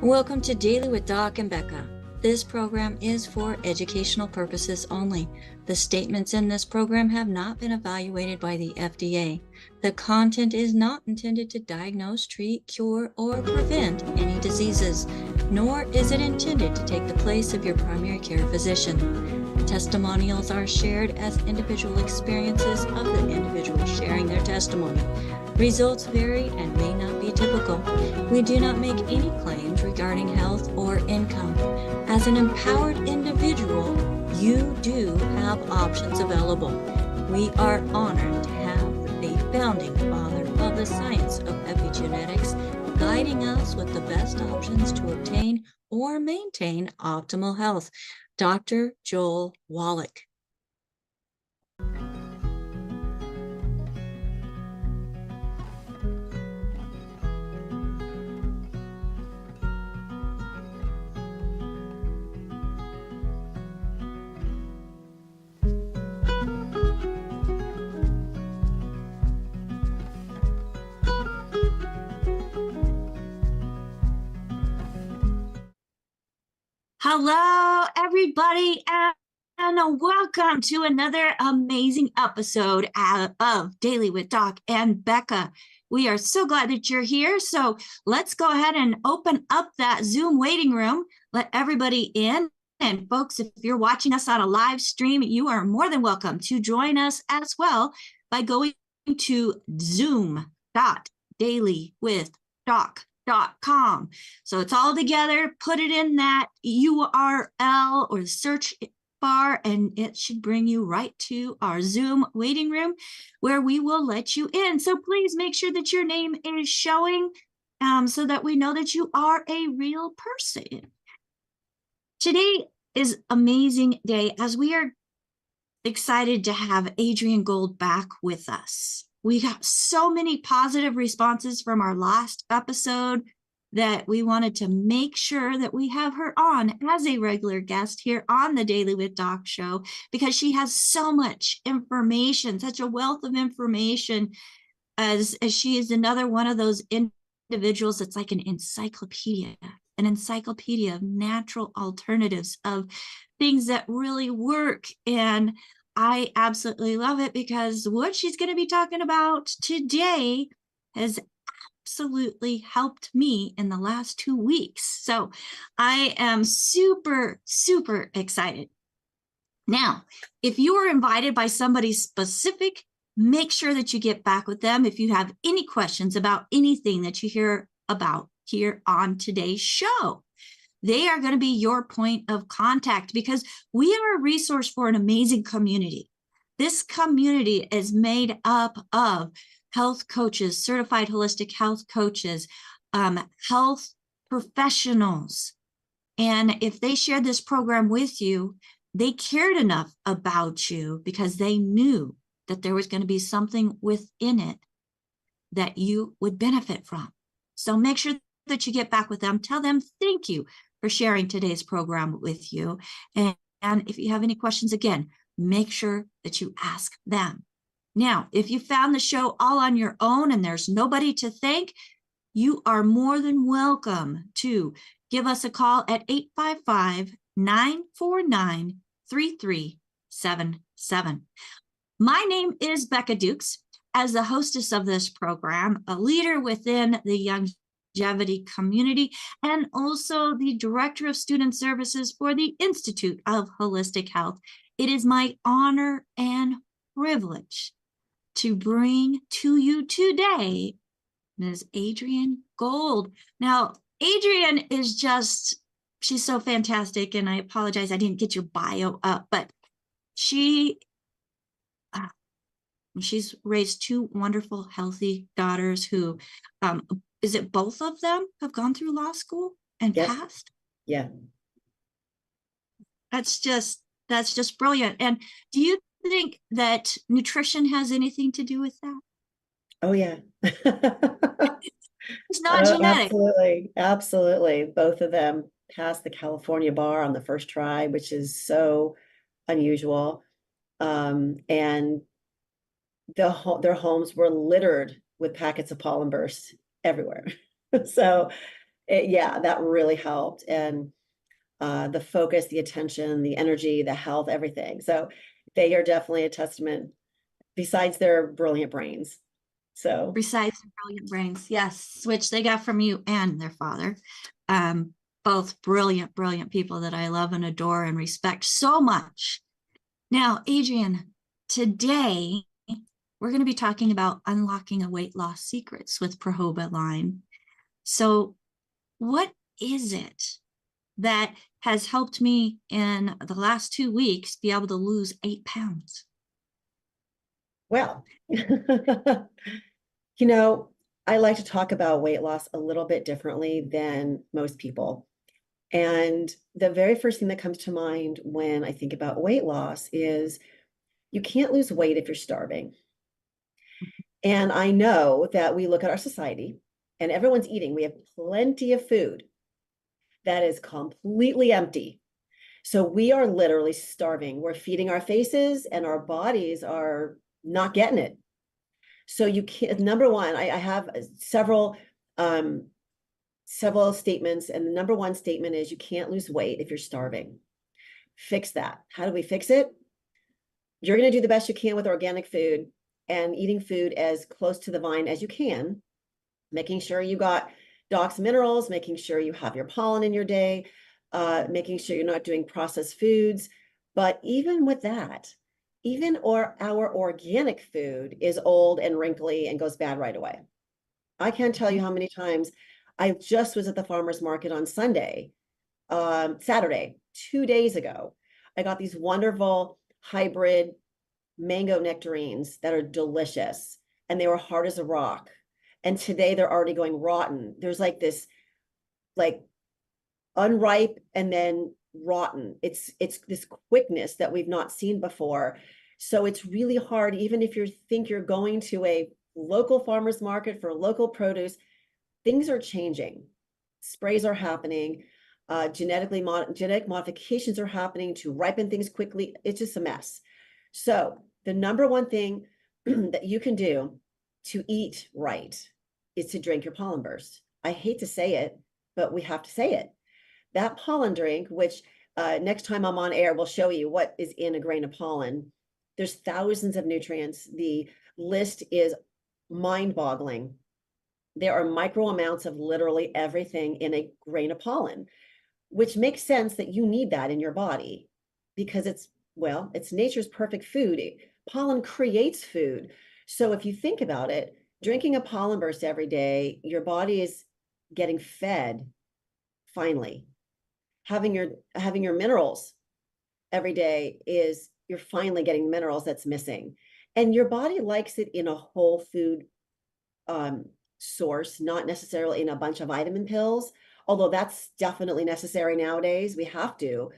Welcome to Daily with Doc and Becca. This program is for educational purposes only. The statements in this program have not been evaluated by the FDA. The content is not intended to diagnose, treat, cure, or prevent any diseases, nor is it intended to take the place of your primary care physician. Testimonials are shared as individual experiences of the individual sharing their testimony. Results vary and may not be typical. We do not make any claims regarding health or income. As an empowered individual, you do have options available. We are honored to have the founding father of the science of epigenetics guiding us with the best options to obtain or maintain optimal health, Dr. Joel Wallach. Hello, everybody, and welcome to another amazing episode of Daily with Doc and Becca. We are so glad that you're here. So let's go ahead and open up that Zoom waiting room. Let everybody in. And folks, if you're watching us on a live stream, you are more than welcome to join us as well by going to zoom.dailywithdoc.com. So it's all together. Put it in that URL or search bar, and it should bring you right to our Zoom waiting room where we will let you in. So please make sure that your name is showing so that we know that you are a real person. Today is an amazing day as we are excited to have Adrienne Gold back with us. We got so many positive responses from our last episode that we wanted to make sure that we have her on as a regular guest here on the Daily with Doc show, because she has so much information, such a wealth of information, as she is another one of those individuals that's like an encyclopedia of natural alternatives, of things that really work. And I absolutely love it, because what she's going to be talking about today has absolutely helped me in the last 2 weeks. So I am super, super excited. Now, if you were invited by somebody specific, make sure that you get back with them if you have any questions about anything that you hear about here on today's show. They are going to be your point of contact, because we are a resource for an amazing community. This community is made up of health coaches, certified holistic health coaches, health professionals. And if they shared this program with you, they cared enough about you because they knew that there was going to be something within it that you would benefit from. So make sure that you get back with them. Tell them thank you for sharing today's program with you. And if you have any questions, again, make sure that you ask them. Now, if you found the show all on your own and there's nobody to thank, you are more than welcome to give us a call at 855-949-3377. My name is Becca Dukes. As the hostess of this program, a leader within the longevity community, and also the director of student services for the Institute of Holistic Health, it is my honor and privilege to bring to you today Ms. Adrienne Gold. Now, Adrienne is she's so fantastic, and I apologize I didn't get your bio up, but she's raised two wonderful, healthy daughters who, is it both of them have gone through law school and passed? Yeah. That's just brilliant. And do you think that nutrition has anything to do with that? Oh, yeah. It's not genetic. Absolutely. Both of them passed the California bar on the first try, which is so unusual. And their homes were littered with packets of Pollen Burst everywhere. So Yeah, that really helped. And the focus, the attention, the energy, the health, everything. So they are definitely a testament, besides their brilliant brains. So Besides the brilliant brains, yes, which they got from you and their father. Um, Both brilliant, brilliant people that I love and adore and respect so much. Now, Adrienne, today we're going to be talking about unlocking a weight loss secrets with Projoba line. So, what is it that has helped me in the last 2 weeks be able to lose 8 pounds? well, you know, I like to talk about weight loss a little bit differently than most people. And the very first thing that comes to mind when I think about weight loss is you can't lose weight if you're starving. And I know that we look at our society and everyone's eating. We have plenty of food that is completely empty. So we are literally starving. We're feeding our faces and our bodies are not getting it. So you can't, number one, I have um, several statements, and the number one statement is you can't lose weight if you're starving. Fix that. How do we fix it? You're going to do the best you can with organic food and eating food as close to the vine as you can, making sure you got Doc's minerals, making sure you have your pollen in your day, making sure you're not doing processed foods. But even with that, even our organic food is old and wrinkly and goes bad right away. I can't tell you how many times I just was at the farmer's market on Saturday, 2 days ago. I got these wonderful hybrid mango nectarines that are delicious, and they were hard as a rock. And today they're already going rotten. There's like this, like unripe and then rotten. It's this quickness that we've not seen before. So it's really hard, even if you think you're going to a local farmer's market for local produce, things are changing. Sprays are happening. Genetic modifications are happening to ripen things quickly. It's just a mess. So the number one thing that you can do to eat right is to drink your pollen burst. I hate to say it, but we have to say it. That pollen drink, which next time I'm on air, we'll show you what is in a grain of pollen. There's thousands of nutrients. The list is mind-boggling. There are micro amounts of literally everything in a grain of pollen, which makes sense that you need that in your body because it's nature's perfect food. Pollen creates food. So if you think about it, drinking a pollen burst every day, your body is getting fed finally. Having your minerals every day is you're finally getting the minerals that's missing. And your body likes it in a whole food source, not necessarily in a bunch of vitamin pills, although that's definitely necessary nowadays. We have to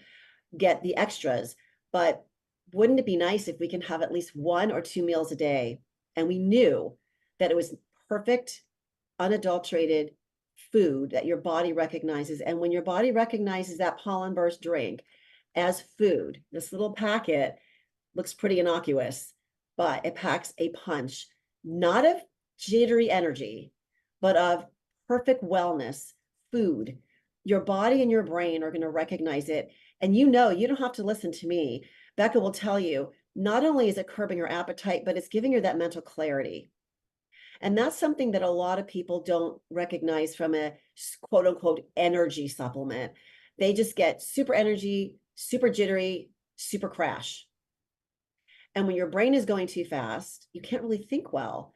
get the extras. But wouldn't it be nice if we can have at least 1 or 2 meals a day and we knew that it was perfect, unadulterated food that your body recognizes? And when your body recognizes that pollen burst drink as food, this little packet looks pretty innocuous, but it packs a punch, not of jittery energy, but of perfect wellness food. Your body and your brain are going to recognize it. And you don't have to listen to me. Becca will tell you, not only is it curbing your appetite, but it's giving you that mental clarity. And that's something that a lot of people don't recognize from a quote unquote energy supplement. They just get super energy, super jittery, super crash. And when your brain is going too fast, you can't really think well.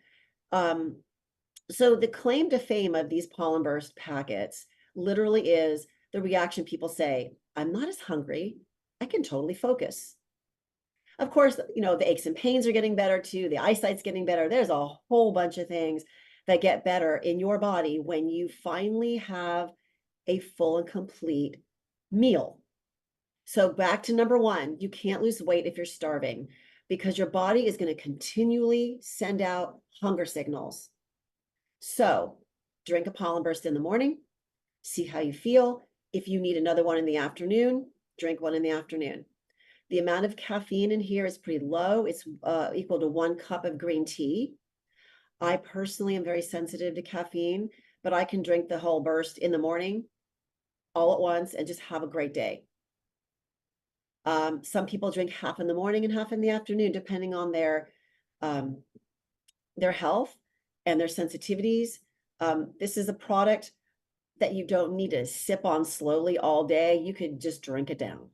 So the claim to fame of these pollen burst packets literally is the reaction people say, I'm not as hungry. I can totally focus. Of course, the aches and pains are getting better too. The eyesight's getting better. There's a whole bunch of things that get better in your body when you finally have a full and complete meal. So back to number one, you can't lose weight if you're starving because your body is going to continually send out hunger signals. So drink a pollen burst in the morning, see how you feel. If you need another one in the afternoon, drink one in the afternoon. The amount of caffeine in here is pretty low. It's equal to 1 cup of green tea. I personally am very sensitive to caffeine, but I can drink the whole burst in the morning all at once and just have a great day. Some people drink half in the morning and half in the afternoon, depending on their health and their sensitivities. This is a product that you don't need to sip on slowly all day. You could just drink it down.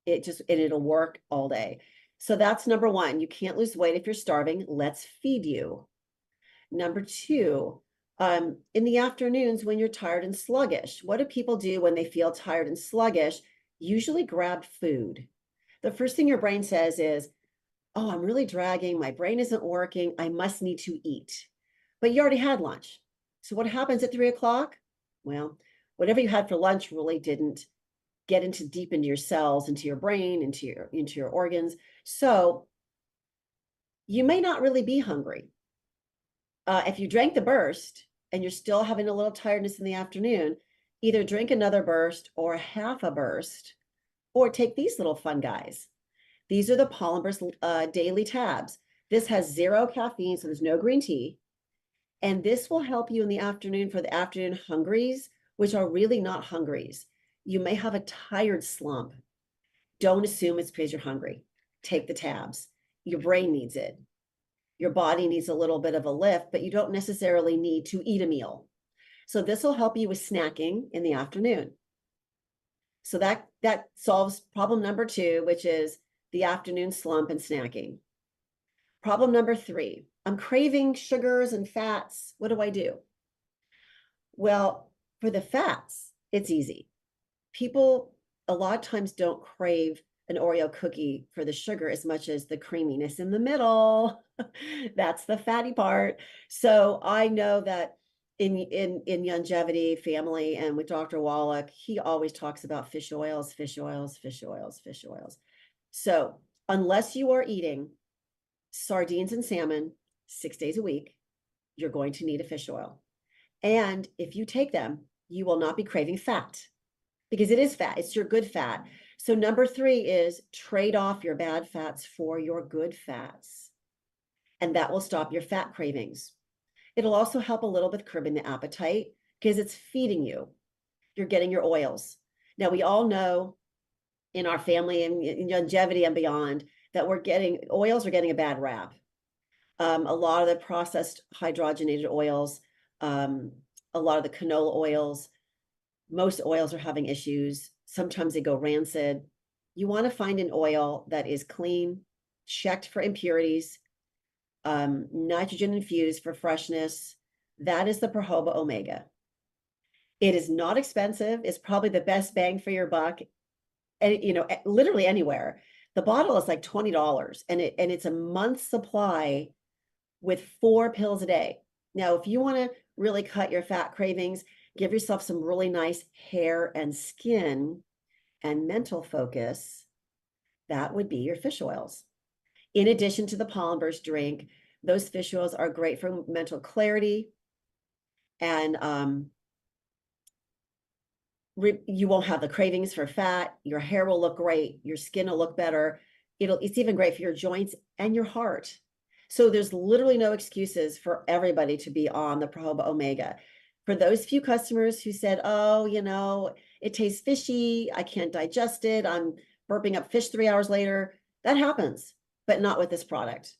And it'll work all day. So that's number one. You can't lose weight if you're starving. Let's feed you. Number two, in the afternoons when you're tired and sluggish, what do people do when they feel tired and sluggish? Usually grab food. The first thing your brain says is, oh, I'm really dragging. My brain isn't working. I must need to eat. But you already had lunch. So what happens at 3 o'clock? Well, whatever you had for lunch really didn't get deep into your cells, into your brain, into your organs. So you may not really be hungry. If you drank the burst and you're still having a little tiredness in the afternoon, either drink another burst or half a burst, or take these little fun guys. These are the Pollen Burst Daily Tabs. This has 0 caffeine, so there's no green tea. And this will help you in the afternoon for the afternoon hungries, which are really not hungries. You may have a tired slump. Don't assume it's because you're hungry. Take the tabs. Your brain needs it. Your body needs a little bit of a lift, but you don't necessarily need to eat a meal. So this will help you with snacking in the afternoon. So that solves problem number 2, which is the afternoon slump and snacking. Problem number 3, I'm craving sugars and fats. What do I do? Well, for the fats, it's easy. People a lot of times don't crave an Oreo cookie for the sugar as much as the creaminess in the middle. That's the fatty part. So I know that in longevity family and with Dr. Wallach, he always talks about fish oils, fish oils, fish oils, fish oils. So unless you are eating sardines and salmon 6 days a week, you're going to need a fish oil. And if you take them, you will not be craving fat because it is fat. It's your good fat. So number 3 is trade off your bad fats for your good fats. And that will stop your fat cravings. It'll also help a little bit curbing the appetite because it's feeding you. You're getting your oils. Now, we all know in our family and in longevity and beyond that oils are getting a bad rap. A lot of the processed hydrogenated oils, a lot of the canola oils, most oils are having issues. Sometimes they go rancid. You want to find an oil that is clean, checked for impurities, nitrogen infused for freshness. That is the Projoba Omega. It is not expensive. It's probably the best bang for your buck. And literally anywhere. The bottle is like $20 and it's a month's supply with 4 pills a day. Now, if you want to really cut your fat cravings, give yourself some really nice hair and skin and mental focus, that would be your fish oils. In addition to the Pollen Burst drink, those fish oils are great for mental clarity, and you won't have the cravings for fat. Your hair will look great. Your skin will look better. It's even great for your joints and your heart. So there's literally no excuses for everybody to be on the Projoba Omega. For those few customers who said, oh, it tastes fishy, I can't digest it, I'm burping up fish 3 hours later, that happens, but not with this product.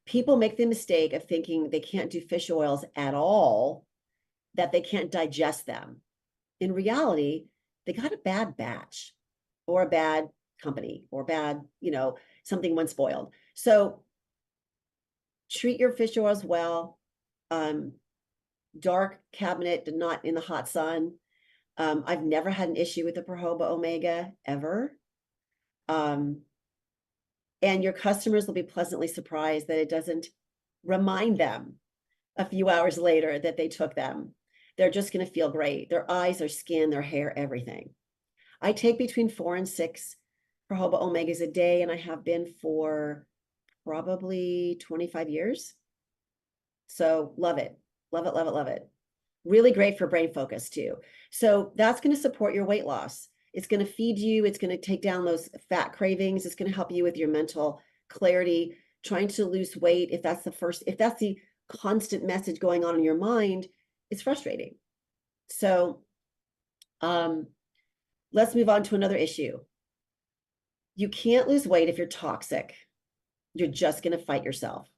People make the mistake of thinking they can't do fish oils at all, that they can't digest them. In reality, they got a bad batch or a bad company or bad, something went spoiled. So treat your fish oils well. Dark cabinet, not in the hot sun. I've never had an issue with the Projoba Omega ever. And your customers will be pleasantly surprised that it doesn't remind them a few hours later that they took them. They're just going to feel great. Their eyes, their skin, their hair, everything. I take between 4 and 6 Projoba Omegas a day, and I have been for probably 25 years. So love it. Love it, love it, love it. Really great for brain focus too. So that's going to support your weight loss. It's going to feed you. It's going to take down those fat cravings. It's going to help you with your mental clarity, trying to lose weight. If that's the constant message going on in your mind, it's frustrating. So let's move on to another issue. You can't lose weight if you're toxic. You're just going to fight yourself.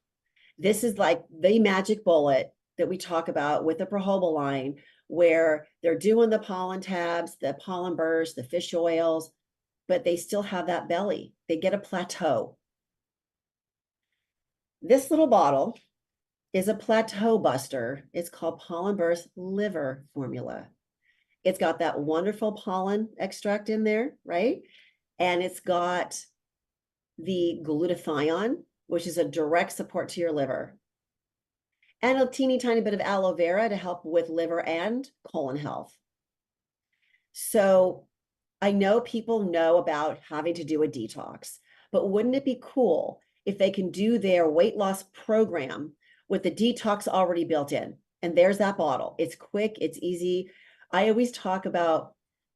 This is like the magic bullet that we talk about with the Projoba line, where they're doing the pollen tabs, the pollen burst, the fish oils, but they still have that belly. They get a plateau. This little bottle is a plateau buster. It's called Pollen Burst Liver Formula. It's got that wonderful pollen extract in there, right? And it's got the glutathione, which is a direct support to your liver, and a teeny tiny bit of aloe vera to help with liver and colon health. So I know people know about having to do a detox, but wouldn't it be cool if they can do their weight loss program with the detox already built in? And there's that bottle. It's quick, it's easy. I always talk about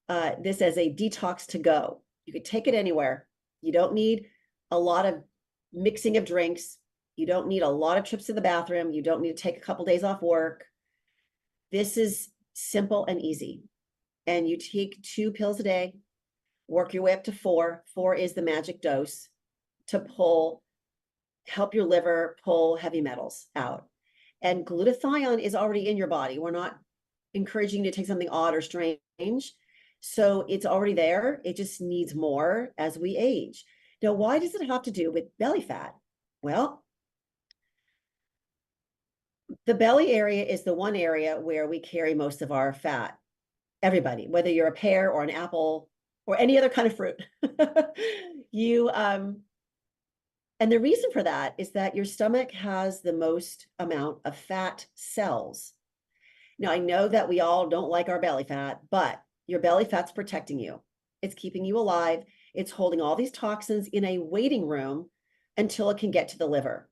this as a detox to go. You could take it anywhere. You don't need a lot of mixing of drinks. You don't need a lot of trips to the bathroom. You don't need to take a couple days off work. This is simple and easy. And you take 2 pills a day, work your way up to 4. 4 is the magic dose to help your liver pull heavy metals out. And glutathione is already in your body. We're not encouraging you to take something odd or strange. So it's already there. It just needs more as we age. Now, why does it have to do with belly fat? Well, the belly area is the one area where we carry most of our fat. Everybody, whether you're a pear or an apple or any other kind of fruit. And the reason for that is that your stomach has the most amount of fat cells. Now, I know that we all don't like our belly fat, but your belly fat's protecting you. It's keeping you alive. It's holding all these toxins in a waiting room until it can get to the liver.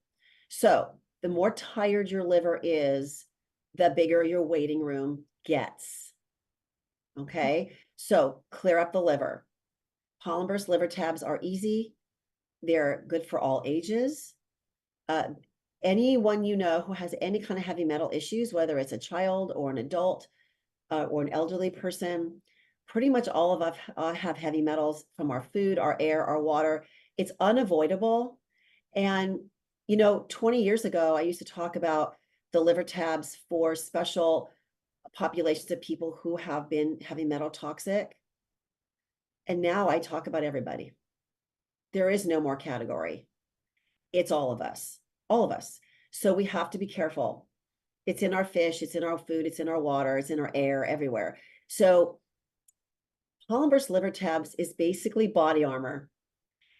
So the more tired your liver is, the bigger your waiting room gets. Okay, so clear up the liver. Pollen Burst liver tabs are easy. They're good for all ages. Anyone you know who has any kind of heavy metal issues, whether it's a child or an adult or an elderly person, pretty much all of us have heavy metals from our food, our air, our water. It's unavoidable. And, 20 years ago, I used to talk about the liver tabs for special populations of people who have been heavy metal toxic. And now I talk about everybody. There is no more category. It's all of us, all of us. So we have to be careful. It's in our fish, it's in our food, it's in our water, it's in our air, everywhere. So Pollen Burst liver tabs is basically body armor,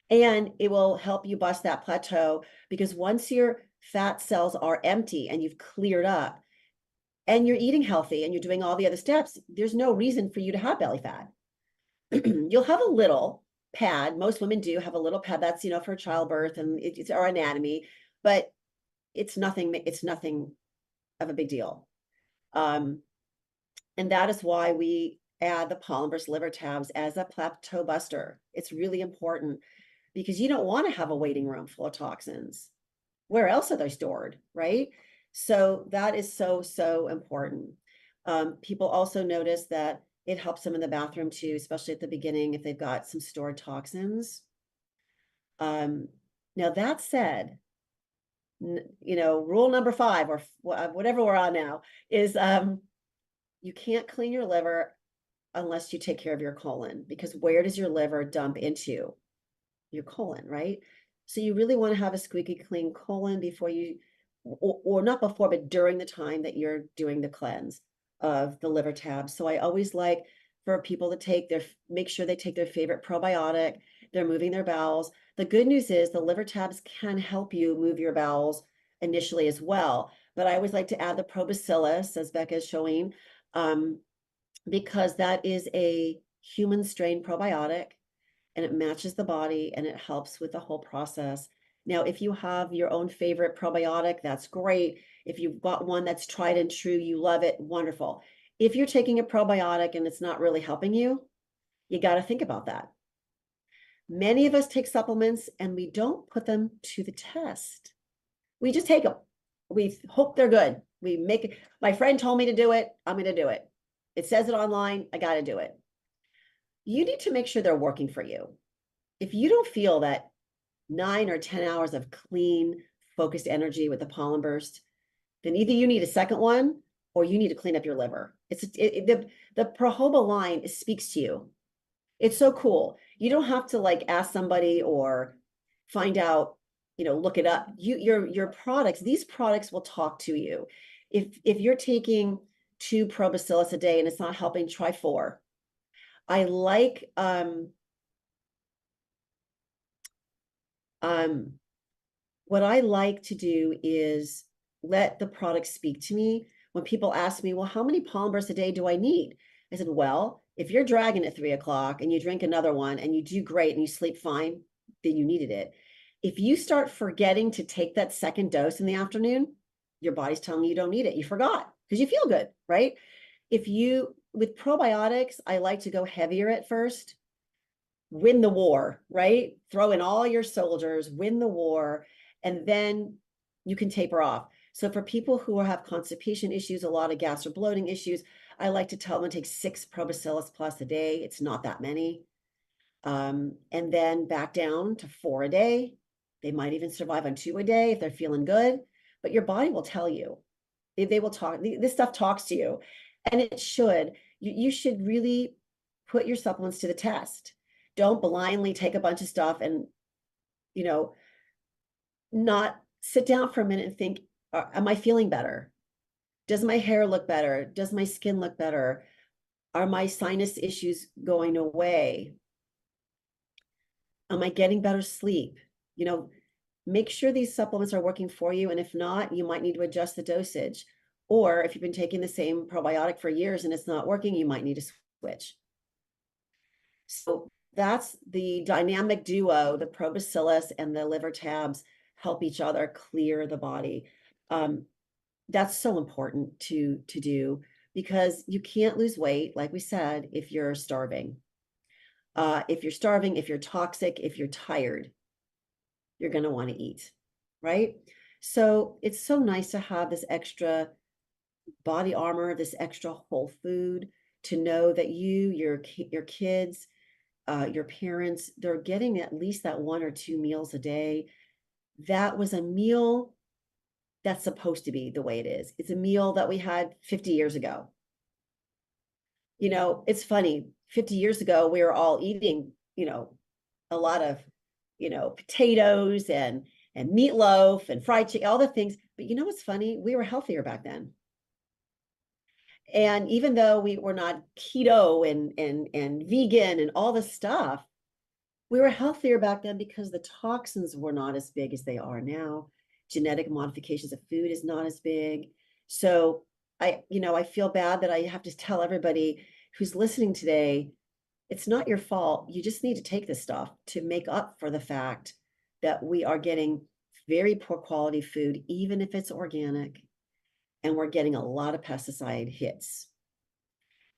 and it will help you bust that plateau, because once your fat cells are empty and you've cleared up and you're eating healthy and you're doing all the other steps, there's no reason for you to have belly fat. You'll have a little pad. Most women do have a little pad that's, for childbirth, and it's our anatomy, but it's nothing of a big deal. And that is why we add the Pollen Burst liver tabs as a plateau buster. It's really important, because you don't want to have a waiting room full of toxins. Where else are they stored, right? So that is so, so important. People also notice that it helps them in the bathroom too, especially at the beginning if they've got some stored toxins. Now that said, rule number 5 or whatever we're on now is you can't clean your liver unless you take care of your colon, because where does your liver dump into? Your colon, right? So you really want to have a squeaky clean colon before you, or not before, but during the time that you're doing the cleanse of the liver tabs. So I always like for people to make sure they take their favorite probiotic. They're moving their bowels. The good news is the liver tabs can help you move your bowels initially as well. But I always like to add the Probacillus, as Becca is showing, because that is a human strain probiotic, and it matches the body and it helps with the whole process. Now, if you have your own favorite probiotic, that's great. If you've got one that's tried and true, you love it, wonderful. If you're taking a probiotic and it's not really helping you, you got to think about that. Many of us take supplements and we don't put them to the test. We just take them. We hope they're good. My friend told me to do it, I'm going to do it. It says it online. I got to do it. You need to make sure they're working for you. If you don't feel that 9 or 10 hours of clean, focused energy with the pollen burst, then either you need a second one or you need to clean up your liver. The Projoba line speaks to you. It's so cool. You don't have to like ask somebody or find out, look it up. Your products, these products will talk to you. If you're taking 2 Probacillus a day and it's not helping, try 4. I like what I like to do is let the product speak to me. When people ask me, well, how many pollen bursts a day do I need? I said, well, if you're dragging at 3 o'clock and you drink another one and you do great and you sleep fine, then you needed it. If you start forgetting to take that second dose in the afternoon, your body's telling you don't need it. You forgot because you feel good, right? With probiotics, I like to go heavier at first, win the war, right? Throw in all your soldiers, win the war, and then you can taper off. So for people who have constipation issues, a lot of gas or bloating issues, I like to tell them to take 6 Probacillus Plus a day. It's not that many. And then back down to 4 a day. They might even survive on 2 a day if they're feeling good, but your body will tell you. They will talk. This stuff talks to you, and it should. You should really put your supplements to the test. Don't blindly take a bunch of stuff and, not sit down for a minute and think, am I feeling better? Does my hair look better? Does my skin look better? Are my sinus issues going away? Am I getting better sleep? Make sure these supplements are working for you. And if not, you might need to adjust the dosage. Or if you've been taking the same probiotic for years and it's not working, you might need to switch. So that's the dynamic duo, the Probacillus and the liver tabs help each other clear the body. That's so important to do because you can't lose weight, like we said, if you're starving. If you're toxic, if you're tired, you're going to want to eat, right? So it's so nice to have this extra body armor, this extra whole food, to know that your kids, your parents, they're getting at least that 1 or 2 meals a day. That was a meal that's supposed to be the way it is. It's a meal that we had 50 years ago. It's funny, 50 years ago, we were all eating, a lot of, potatoes and meatloaf and fried chicken, all the things. But what's funny? We were healthier back then. And even though we were not keto and vegan and all this stuff, we were healthier back then because the toxins were not as big as they are now. Genetic modifications of food is not as big. So I feel bad that I have to tell everybody who's listening today, it's not your fault. You just need to take this stuff to make up for the fact that we are getting very poor quality food, even if it's organic, and we're getting a lot of pesticide hits.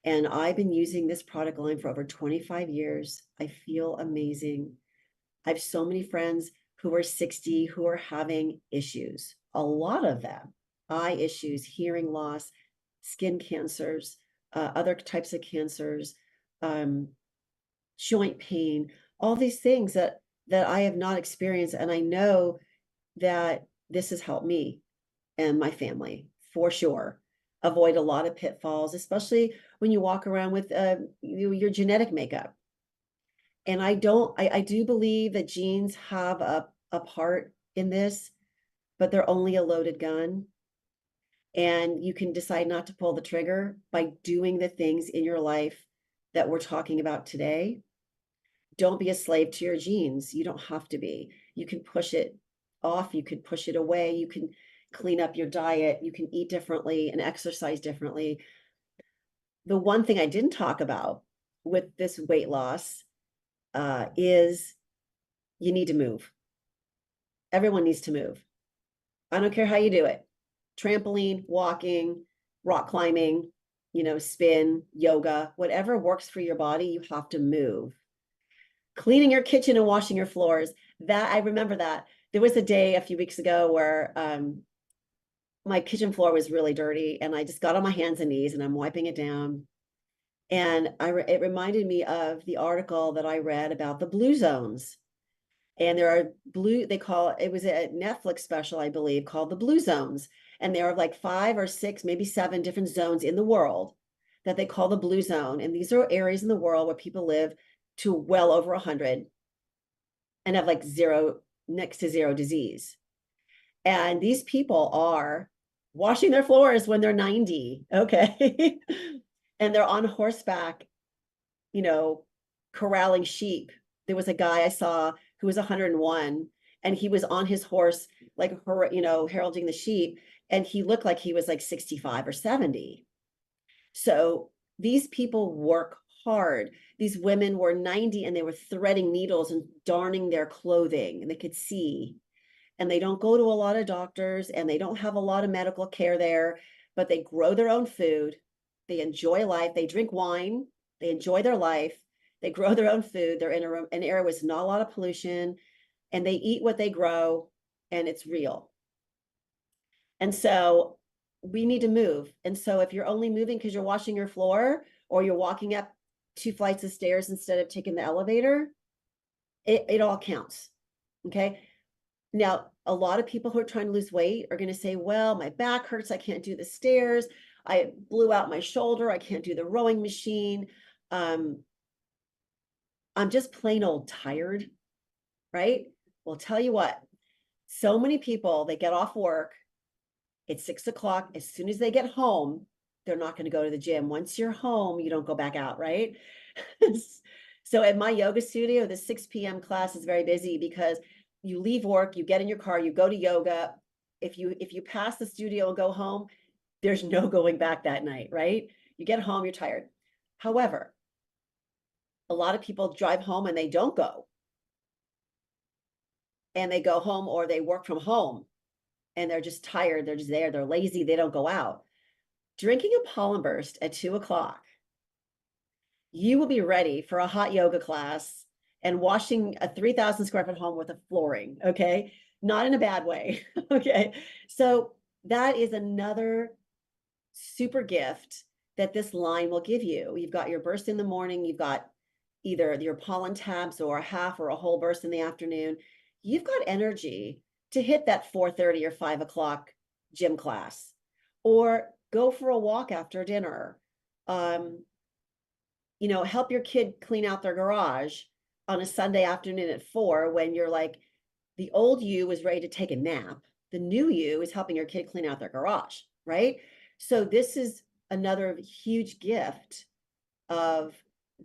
And I've been using this product line for over 25 years. I feel amazing. I have so many friends who are 60 who are having issues. A lot of them, eye issues, hearing loss, skin cancers, other types of cancers, joint pain, all these things that I have not experienced. And I know that this has helped me and my family for sure avoid a lot of pitfalls, especially when you walk around with your genetic makeup. And I do believe that genes have a part in this, but they're only a loaded gun. And you can decide not to pull the trigger by doing the things in your life that we're talking about today. Don't be a slave to your genes. You don't have to be. You can push it off. You can push it away. You can clean up your diet. You can eat differently and exercise differently. The one thing I didn't talk about with this weight loss is you need to move. Everyone needs to move. I don't care how you do it. Trampoline, walking, rock climbing, spin, yoga, whatever works for your body, you have to move. Cleaning your kitchen and washing your floors. That I remember that. There was a day a few weeks ago where my kitchen floor was really dirty and I just got on my hands and knees and I'm wiping it down. And it reminded me of the article that I read about the blue zones. And there are it was a Netflix special, I believe, called the Blue Zones. And there are like 5 or 6, maybe 7 different zones in the world that they call the blue zone. And these are areas in the world where people live to well over 100 and have like next to zero disease. And these people are washing their floors when they're 90, okay? And they're on horseback, corralling sheep. There was a guy I saw who was 101, and he was on his horse, like, heralding the sheep, and he looked like he was like 65 or 70. So these people work hard. These women were 90 and they were threading needles and darning their clothing, and they could see. And they don't go to a lot of doctors, and they don't have a lot of medical care there, but they grow their own food. They enjoy life. They drink wine. They enjoy their life. They grow their own food. They're in an area with not a lot of pollution, and they eat what they grow, and it's real. And so we need to move. And so if you're only moving because you're washing your floor, or you're walking up 2 flights of stairs instead of taking the elevator, it all counts. Okay. Now, a lot of people who are trying to lose weight are going to say, well, my back hurts. I can't do the stairs. I blew out my shoulder. I can't do the rowing machine. I'm just plain old tired, right? Well, tell you what, so many people, they get off work, it's 6 o'clock. As soon as they get home, they're not going to go to the gym. Once you're home, you don't go back out, right? So at my yoga studio, the 6 p.m. class is very busy because you leave work, you get in your car, you go to yoga. If you pass the studio and go home, there's no going back that night, right? You get home, you're tired. However, a lot of people drive home and they don't go. And they go home, or they work from home, and they're just tired. They're just there. They're lazy. They don't go out. Drinking a pollen burst at 2 o'clock, you will be ready for a hot yoga class and washing a 3,000 square foot home with a flooring. Okay. Not in a bad way. Okay. So that is another super gift that this line will give you. You've got your burst in the morning. You've got either your pollen tabs or a half or a whole burst in the afternoon. You've got energy to hit that 4:30 or 5 o'clock gym class, or go for a walk after dinner. Help your kid clean out their garage on a Sunday afternoon at 4, when you're like, the old you is ready to take a nap. The new you is helping your kid clean out their garage, right? So this is another huge gift of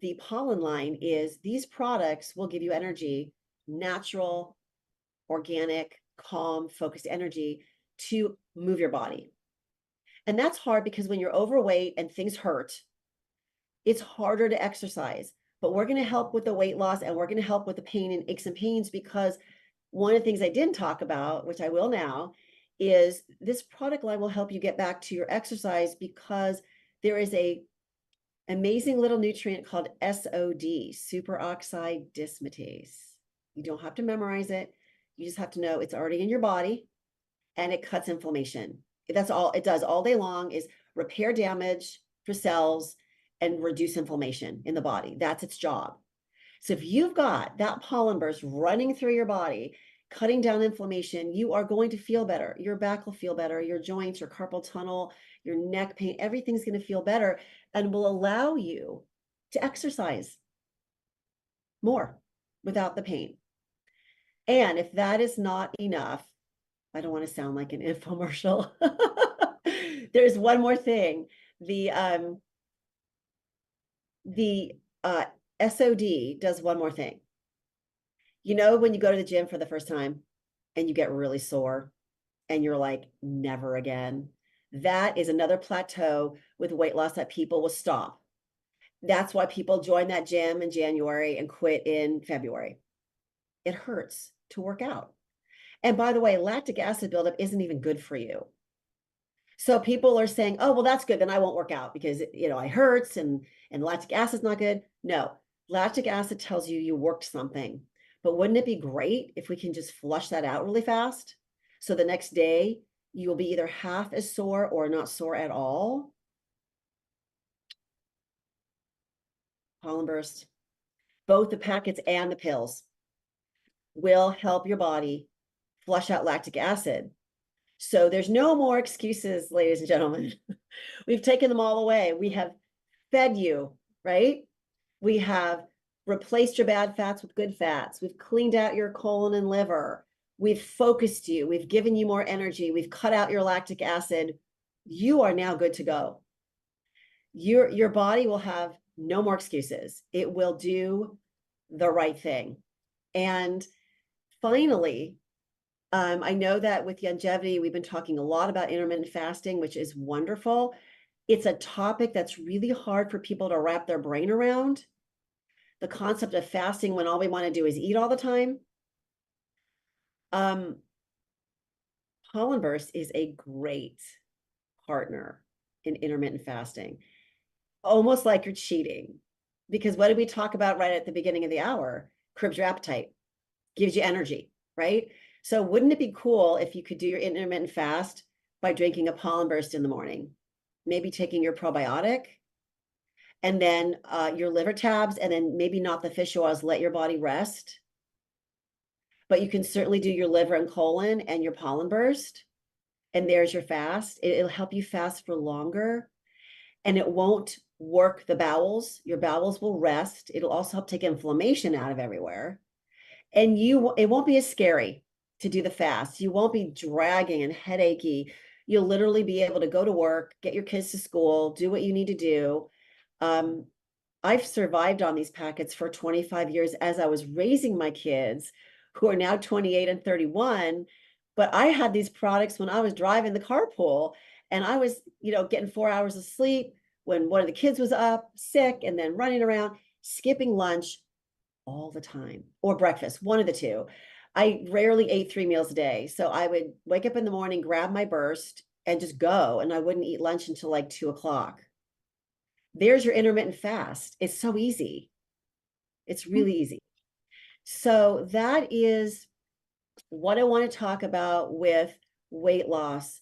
the pollen line, is these products will give you energy, natural, organic, calm, focused energy to move your body. And that's hard because when you're overweight and things hurt, it's harder to exercise. But we're going to help with the weight loss, and we're going to help with the pain and aches and pains, because one of the things I didn't talk about, which I will now, is this product line will help you get back to your exercise, because there is a amazing little nutrient called SOD, superoxide dismutase. You don't have to memorize it. You just have to know it's already in your body, and it cuts inflammation. That's all it does all day long, is repair damage for cells and reduce inflammation in the body. That's its job. So if you've got that pollen burst running through your body, cutting down inflammation, you are going to feel better. Your back will feel better, your joints, your carpal tunnel, your neck pain, everything's going to feel better, and will allow you to exercise more without the pain. And if that is not enough, I don't want to sound like an infomercial. There's one more thing. The SOD does one more thing. When you go to the gym for the first time and you get really sore and you're like, never again, that is another plateau with weight loss that people will stop. That's why people join that gym in January and quit in February. It hurts to work out. And by the way, lactic acid buildup isn't even good for you. So people are saying, oh, well, that's good, then I won't work out because it hurts and lactic acid's not good. No, lactic acid tells you worked something. But wouldn't it be great if we can just flush that out really fast? So the next day you will be either half as sore or not sore at all. Pollen Burst, both the packets and the pills, will help your body flush out lactic acid. So there's no more excuses, ladies and gentlemen. We've taken them all away. We have fed you, right? We have replaced your bad fats with good fats. We've cleaned out your colon and liver. We've focused you. We've given you more energy. We've cut out your lactic acid. You are now good to go. Your body will have no more excuses. It will do the right thing. And finally, I know that with longevity, we've been talking a lot about intermittent fasting, which is wonderful. It's a topic that's really hard for people to wrap their brain around. The concept of fasting when all we want to do is eat all the time. Pollen Burst is a great partner in intermittent fasting, almost like you're cheating. Because what did we talk about right at the beginning of the hour? Curbs your appetite, gives you energy, right? So wouldn't it be cool if you could do your intermittent fast by drinking a Pollen Burst in the morning, maybe taking your probiotic, and then your liver tabs, and then maybe not the fish oils, let your body rest. But you can certainly do your liver and colon and your Pollen Burst, and there's your fast. It'll help you fast for longer, and it won't work the bowels. Your bowels will rest. It'll also help take inflammation out of everywhere. And it won't be as scary to do the fast. You won't be dragging and headachy. You'll literally be able to go to work, get your kids to school, do what you need to do. I've survived on these packets for 25 years as I was raising my kids, who are now 28 and 31. But I had these products when I was driving the carpool, and I was, getting 4 hours of sleep when one of the kids was up sick, and then running around, skipping lunch all the time, or breakfast, one of the two. I rarely ate 3 meals a day. So I would wake up in the morning, grab my burst, and just go. And I wouldn't eat lunch until like 2 o'clock. There's your intermittent fast. It's so easy. It's really easy. So that is what I want to talk about with weight loss.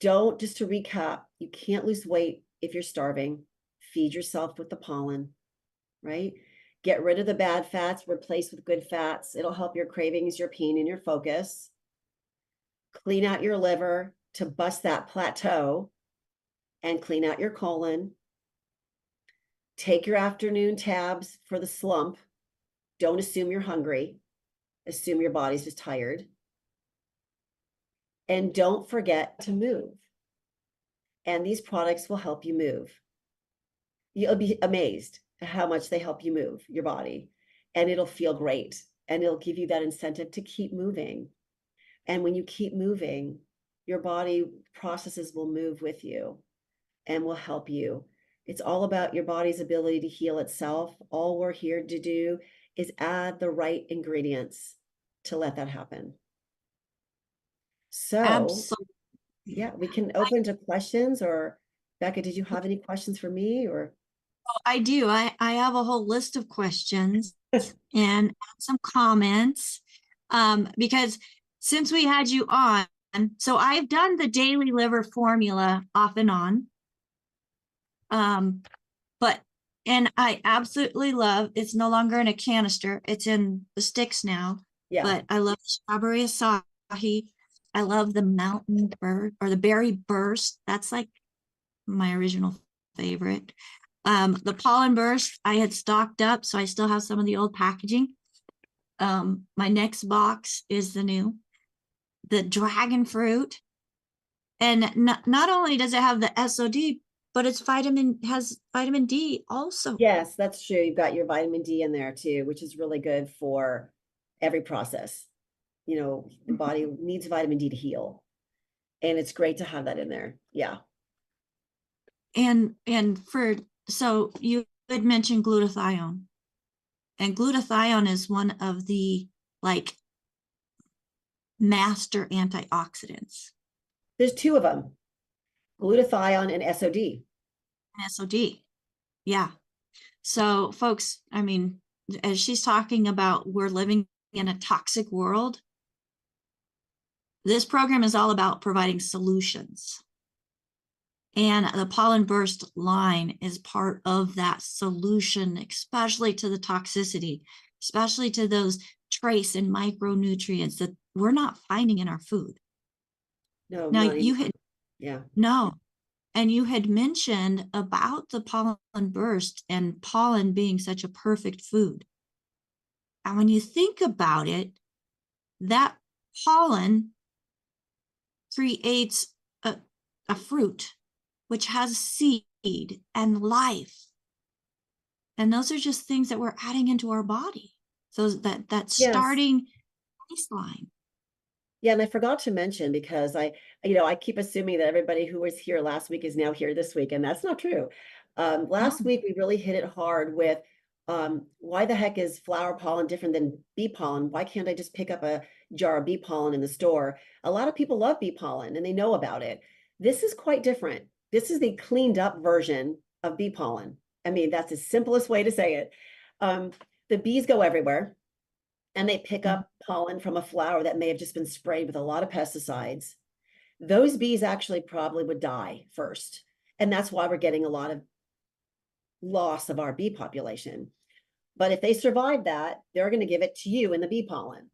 Just to recap, you can't lose weight if you're starving. Feed yourself with the pollen, right? Get rid of the bad fats, replace with good fats. It'll help your cravings, your pain, and your focus. Clean out your liver to bust that plateau and clean out your colon. Take your afternoon tabs for the slump. Don't assume you're hungry. Assume your body's just tired. And don't forget to move. And these products will help you move. You'll be amazed at how much they help you move your body. And it'll feel great. And it'll give you that incentive to keep moving. And when you keep moving, your body processes will move with you and will help you. It's all about your body's ability to heal itself. All we're here to do is add the right ingredients to let that happen. So, Absolutely. yeah, we can open to questions. Or Becca, did you have any questions for me? Or I do. I have a whole list of questions and some comments, because since we had you on, so I've done the daily liver formula off and on. And I absolutely love, it's no longer in a canister, it's in the sticks now. yeah, But I love strawberry acai. I love the mountain bird or the berry burst. That's like my original favorite. The pollen burst I had stocked up, so I still have some of the old packaging. My next box is the dragon fruit. And not only does it have the SOD, but it's has vitamin D also. yes, that's true. You've got your vitamin D in there too, which is really good for every process. The body needs vitamin D to heal. And it's great to have that in there. Yeah. And so you had mentioned glutathione. And glutathione is one of the master antioxidants. There's two of them, glutathione and SOD. SOD. Yeah. So folks, I mean, as she's talking about, we're living in a toxic world. This program is all about providing solutions. And the Pollen Burst line is part of that solution, especially to the toxicity, especially to those trace and micronutrients that we're not finding in our food. No, Now, not you even. had, Yeah. no, and you had mentioned about the pollen burst and pollen being such a perfect food. And when you think about it, that pollen creates a fruit which has seed and life. And those are just things that we're adding into our body. So that Yes. starting baseline. Yeah, and I forgot to mention, because I keep assuming that everybody who was here last week is now here this week, and that's not true. Last No. week we really hit it hard with why the heck is flower pollen different than bee pollen? Why can't I just pick up a jar of bee pollen in the store? A lot of people love bee pollen and they know about it. This is quite different. This is the cleaned up version of bee pollen. I mean, that's the simplest way to say it. The bees go everywhere, and they pick up pollen from a flower that may have just been sprayed with a lot of pesticides. Those bees actually probably would die first. And that's why we're getting a lot of loss of our bee population. But if they survive that, they're going to give it to you in the bee pollen.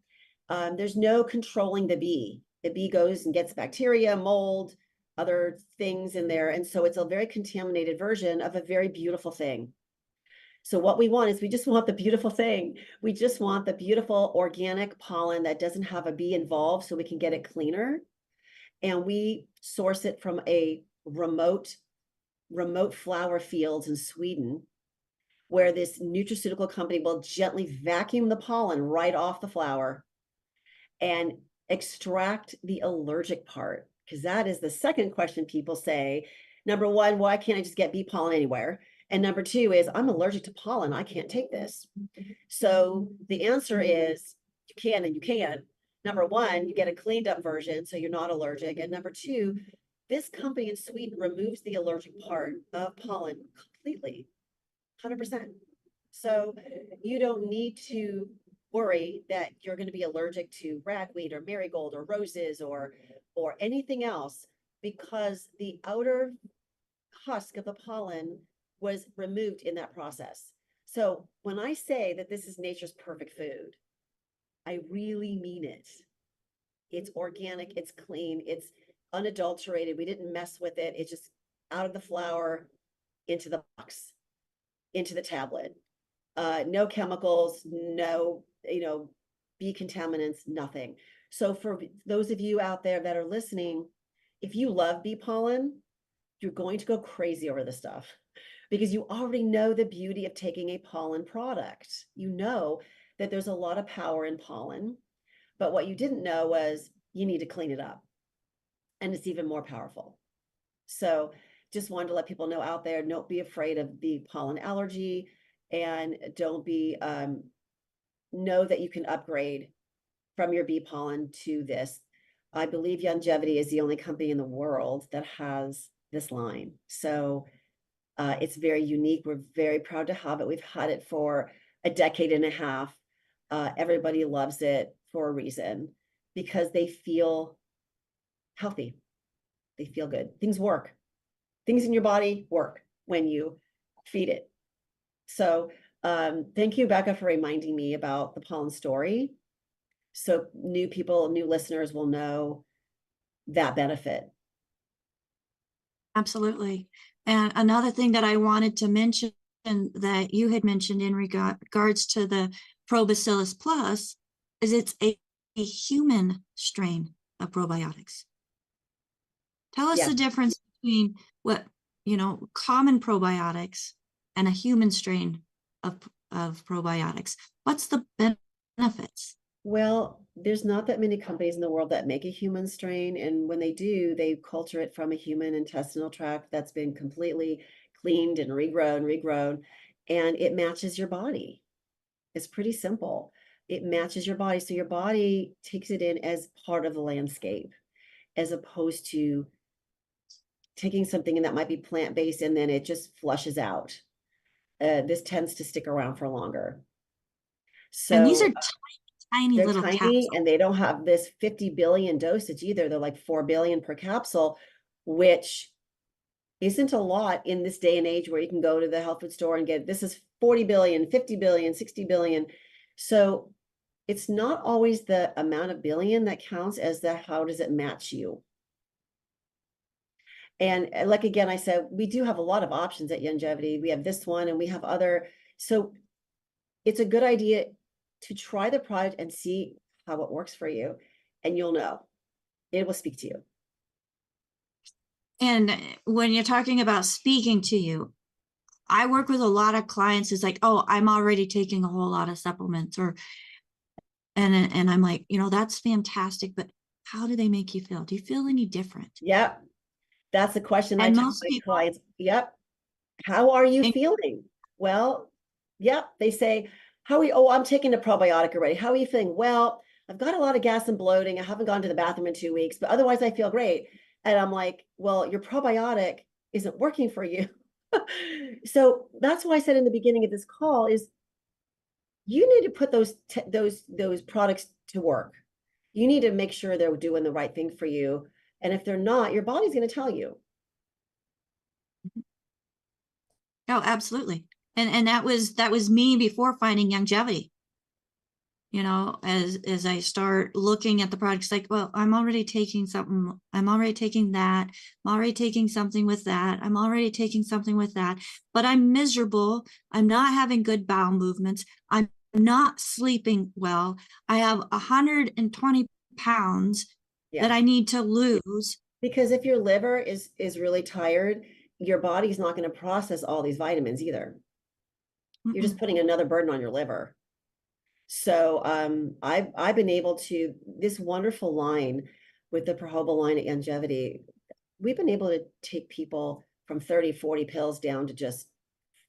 There's no controlling the bee. The bee goes and gets bacteria, mold, other things in there. And so it's a very contaminated version of a very beautiful thing. So what we want is, we just want the beautiful thing. We just want the beautiful organic pollen that doesn't have a bee involved, so we can get it cleaner. And we source it from a remote flower fields in Sweden, where this nutraceutical company will gently vacuum the pollen right off the flower and extract the allergic part. Because that is the second question people say. Number one, why can't I just get bee pollen anywhere? And number two is, I'm allergic to pollen. I can't take this. So the answer is, you can and you can. Number one, you get a cleaned up version, so you're not allergic. And number two, this company in Sweden removes the allergic part of pollen completely, 100%. So you don't need to worry that you're going to be allergic to ragweed or marigold or roses or anything else, because the outer husk of the pollen was removed in that process. So when I say that this is nature's perfect food, I really mean it. It's organic, it's clean, it's unadulterated. We didn't mess with it. It's just out of the flower, into the box, into the tablet. No chemicals, no, bee contaminants, nothing. So for those of you out there that are listening, if you love bee pollen, you're going to go crazy over this stuff, because you already know the beauty of taking a pollen product. You know that there's a lot of power in pollen, but what you didn't know was you need to clean it up, and it's even more powerful. So just wanted to let people know out there, don't be afraid of the pollen allergy, and don't be, know that you can upgrade from your bee pollen to this. I believe Longevity is the only company in the world that has this line. So it's very unique. We're very proud to have it. We've had it for a decade and a half. Everybody loves it for a reason, because they feel healthy. They feel good. Things work. Things in your body work when you feed it. So thank you, Becca, for reminding me about the pollen story. So new people, new listeners will know that benefit. Absolutely. And another thing that I wanted to mention that you had mentioned in regards to the Probacillus Plus is it's a human strain of probiotics. Tell us the difference between what, common probiotics and a human strain of probiotics. What's the benefits? Well, there's not that many companies in the world that make a human strain. And when they do, they culture it from a human intestinal tract that's been completely cleaned and regrown, and it matches your body. It's pretty simple. It matches your body. So your body takes it in as part of the landscape, as opposed to taking something that might be plant-based and then it just flushes out. This tends to stick around for longer. So, and these are tiny they're little tiny capsules. and they don't have this 50 billion dosage either. They're like 4 billion per capsule, which isn't a lot in this day and age where you can go to the health food store and get, this is 40 billion, 50 billion, 60 billion. So it's not always the amount of billion that counts as the how does it match you. And like, again, I said, we do have a lot of options at Longevity. We have this one and we have other. So it's a good idea to try the product and see how it works for you. And you'll know, it will speak to you. And when you're talking about speaking to you, I work with a lot of clients. It's like, oh, I'm already taking a whole lot of supplements, and I'm like, that's fantastic, but how do they make you feel? Do you feel any different? Yep. That's the question I And tell most my people, clients. Yep. How are you feeling? Well, yep. They say, how are you? Oh, I'm taking a probiotic already. How are you feeling? Well, I've got a lot of gas and bloating. I haven't gone to the bathroom in 2 weeks, but otherwise I feel great. And I'm like, well, your probiotic isn't working for you. So that's why I said in the beginning of this call is you need to put those products to work. You need to make sure they're doing the right thing for you. And if they're not, your body's going to tell you. oh, absolutely. And that was me before finding longevity. As I start looking at the products, like, well, I'm already taking something, I'm already taking that, I'm already taking something with that, I'm already taking something with that, but I'm miserable. I'm not having good bowel movements. I'm not sleeping well. I have 120 pounds that I need to lose. Because if your liver is really tired, your body's not going to process all these vitamins either. You're just putting another burden on your liver. So I've been able to, this wonderful line with the Projoba line at Longevity, we've been able to take people from 30, 40 pills down to just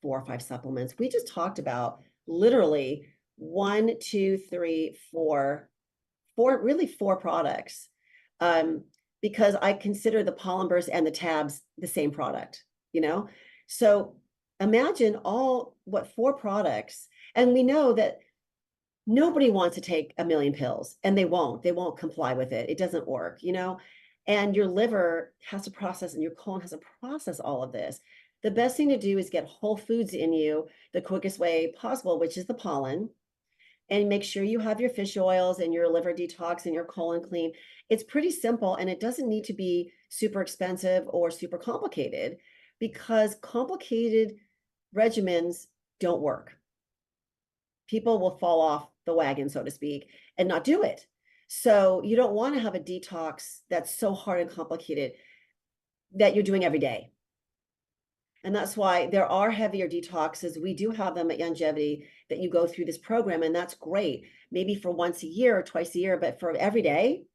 4 or 5 supplements. We just talked about literally 1, 2, 3, 4, really 4 products. Because I consider the Pollen Burst and the tabs the same product, So imagine what 4 products, and we know that nobody wants to take 1 million pills, and they won't comply with it. It doesn't work, and your liver has to process and your colon has to process all of this. The best thing to do is get whole foods in you the quickest way possible, which is the pollen, and make sure you have your fish oils and your liver detox and your colon clean. It's pretty simple, and it doesn't need to be super expensive or super complicated, because complicated regimens don't work. People will fall off the wagon, so to speak, and not do it. So you don't want to have a detox that's so hard and complicated that you're doing every day. And that's why there are heavier detoxes. We do have them at Longevity that you go through this program, and that's great. Maybe for once a year or twice a year, but for every day.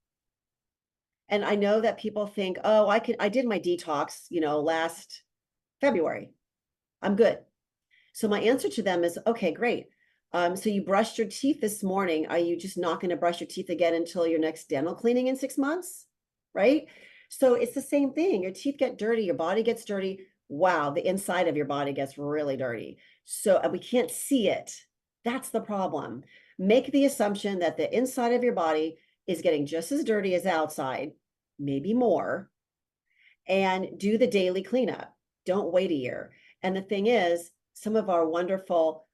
And I know that people think, oh, I did my detox, last February. I'm good. So my answer to them is, okay, great. So you brushed your teeth this morning. Are you just not going to brush your teeth again until your next dental cleaning in 6 months? Right? So it's the same thing. Your teeth get dirty, your body gets dirty. Wow, the inside of your body gets really dirty. So we can't see it. That's the problem. Make the assumption that the inside of your body is getting just as dirty as outside, maybe more, and do the daily cleanup. Don't wait a year. And the thing is, some of our wonderful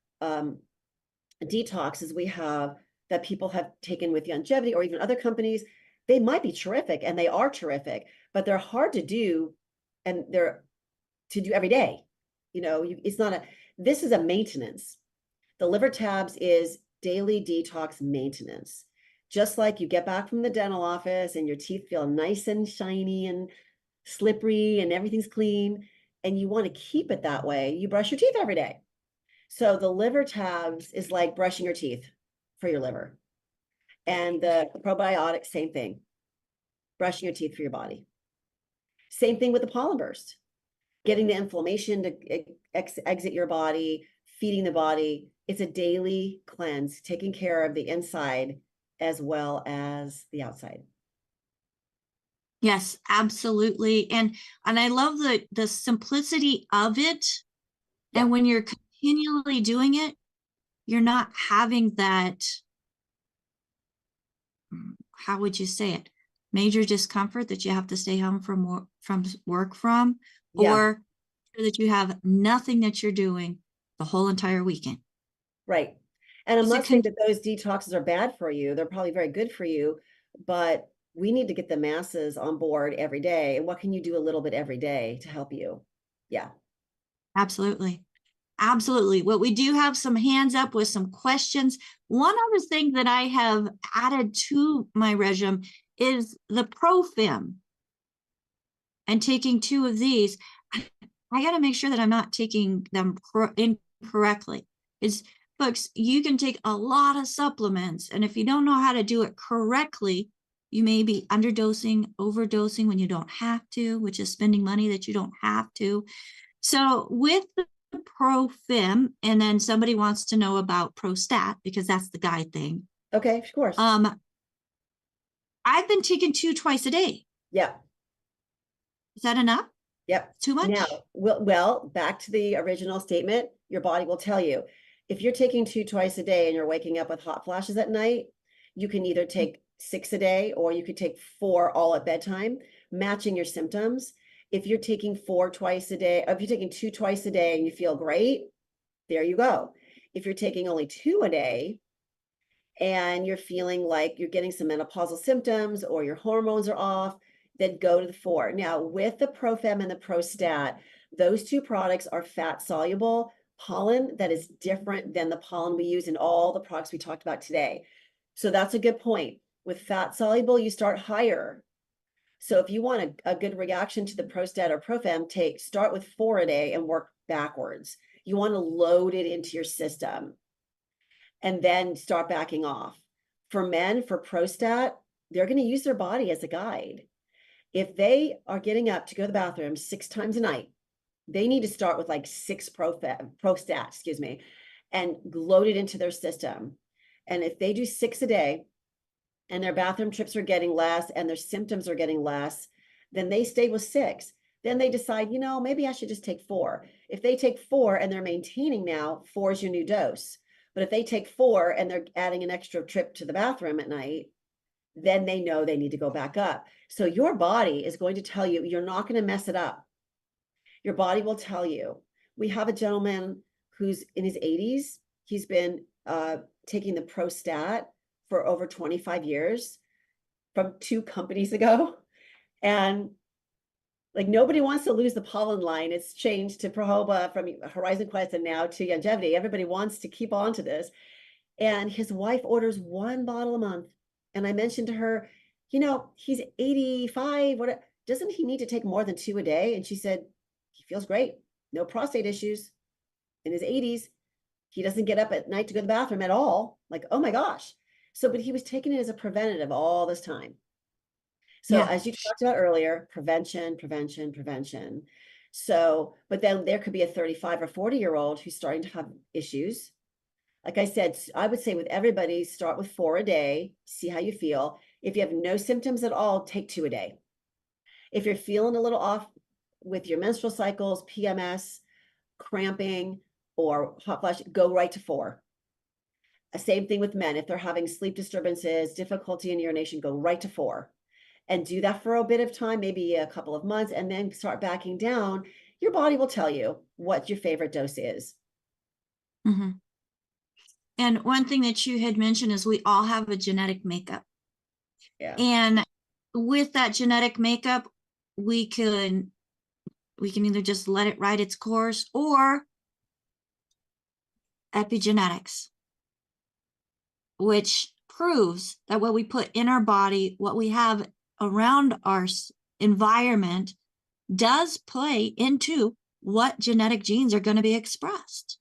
detoxes we have that people have taken with Longevity or even other companies, they might be terrific, and they are terrific, but they're hard to do, and they're to do every day. It's not this is a maintenance. The liver tabs is daily detox maintenance. Just like you get back from the dental office and your teeth feel nice and shiny and slippery and everything's clean, and you want to keep it that way, you brush your teeth every day. So the liver tabs is like brushing your teeth for your liver. And the probiotic, same thing. Brushing your teeth for your body. Same thing with the pollen burst. Getting the inflammation to exit your body, feeding the body. It's a daily cleanse, taking care of the inside as well as the outside. Yes, absolutely. And I love the simplicity of it. Yeah. And when you're continually doing it, you're not having that, how would you say it? major discomfort that you have to stay home from work from, Yeah, or that you have nothing that you're doing the whole entire weekend. right. And I'm It's a not saying that those detoxes are bad for you. They're probably very good for you, but we need to get the masses on board every day. And what can you do a little bit every day to help you? Yeah. Absolutely. Absolutely. Well, we do have some hands up with some questions. One other thing that I have added to my regimen is the Profim, and taking 2 of these. I got to make sure that I'm not taking them incorrectly. Is folks, you can take a lot of supplements, and if you don't know how to do it correctly, you may be underdosing, overdosing when you don't have to, which is spending money that you don't have to. So with the Profim, and then somebody wants to know about Prostat, because that's the guide thing. Okay, of course. I've been taking 2 twice a day. Yeah. Is that enough? Yep. Too much? Now, well, back to the original statement, your body will tell you. If you're taking 2 twice a day and you're waking up with hot flashes at night, you can either take 6 a day or you could take 4 all at bedtime, matching your symptoms. If you're taking 4 twice a day, if you're taking 2 twice a day and you feel great, there you go. If you're taking only 2 a day and you're feeling like you're getting some menopausal symptoms or your hormones are off, then go to the 4. Now, with the Profem and the Prostat, those 2 products are fat soluble pollen that is different than the pollen we use in all the products we talked about today. So that's a good point. With fat soluble, you start higher. So if you want a good reaction to the Prostat or Profem, start with 4 a day and work backwards. You want to load it into your system and then start backing off. For men, for Prostat, they're going to use their body as a guide. If they are getting up to go to the bathroom 6 times a night, they need to start with like 6 Prostat, and load it into their system. And if they do 6 a day and their bathroom trips are getting less and their symptoms are getting less, then they stay with 6. Then they decide, maybe I should just take 4. If they take 4 and they're maintaining now, 4 is your new dose. But if they take 4 and they're adding an extra trip to the bathroom at night, then they know they need to go back up. So your body is going to tell you, you're not going to mess it up. Your body will tell you. We have a gentleman who's in his 80s. He's been taking the Prostat for over 25 years from 2 companies ago. And like nobody wants to lose the pollen line. It's changed to Projoba from Horizon Quest and now to Longevity. Everybody wants to keep on to this. And his wife orders 1 bottle a month. And I mentioned to her, he's 85. Doesn't he need to take more than 2 a day? And she said, he feels great. No prostate issues. In his 80s, he doesn't get up at night to go to the bathroom at all. Like, oh my gosh. So, but he was taking it as a preventative all this time. So as you talked about earlier, prevention. So, but then there could be a 35 or 40-year-old who's starting to have issues. Like I said, I would say with everybody, start with 4 a day, see how you feel. If you have no symptoms at all, take 2 a day. If you're feeling a little off with your menstrual cycles, PMS, cramping, or hot flash, go right to 4. Same thing with men. If they're having sleep disturbances, difficulty in urination, go right to 4. And do that for a bit of time, maybe a couple of months, and then start backing down. Your body will tell you what your favorite dose is. Mm-hmm. And one thing that you had mentioned is we all have a genetic makeup. Yeah. And with that genetic makeup, we can either just let it ride its course, or epigenetics, which proves that what we put in our body, what we have around our environment, does play into what genetic genes are going to be expressed.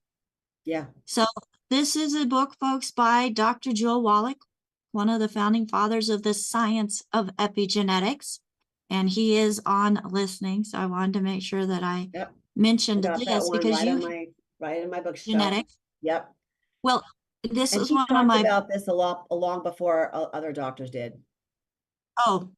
Yeah. So this is a book, folks, by Dr. Joel Wallach, one of the founding fathers of the science of epigenetics. And he is on listening. So I wanted to make sure that I mentioned this, because right in my bookshelf. Genetics. Yep. Well, this and was he one talked of my about this long before other doctors did. Oh,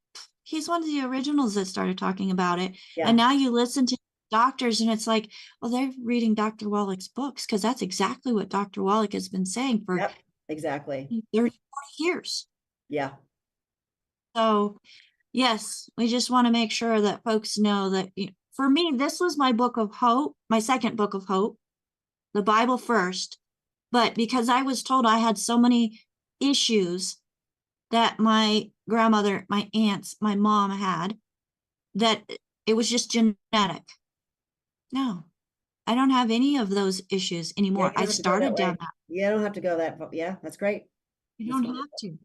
he's one of the originals that started talking about it. Yeah. And now you listen to doctors and it's like, well, they're reading Dr. Wallach's books, because that's exactly what Dr. Wallach has been saying for exactly 30, 40 years. Yeah. So Yes, we just want to make sure that folks know that for me, this was my book of hope, my second book of hope, the Bible first. But because I was told I had so many issues that my grandmother, my aunts, my mom had, that it was just genetic. No, I don't have any of those issues Yeah, anymore. you don't I have to go that started down way. that. You don't have to go that. Yeah, that's great. You That's don't have wonderful. to.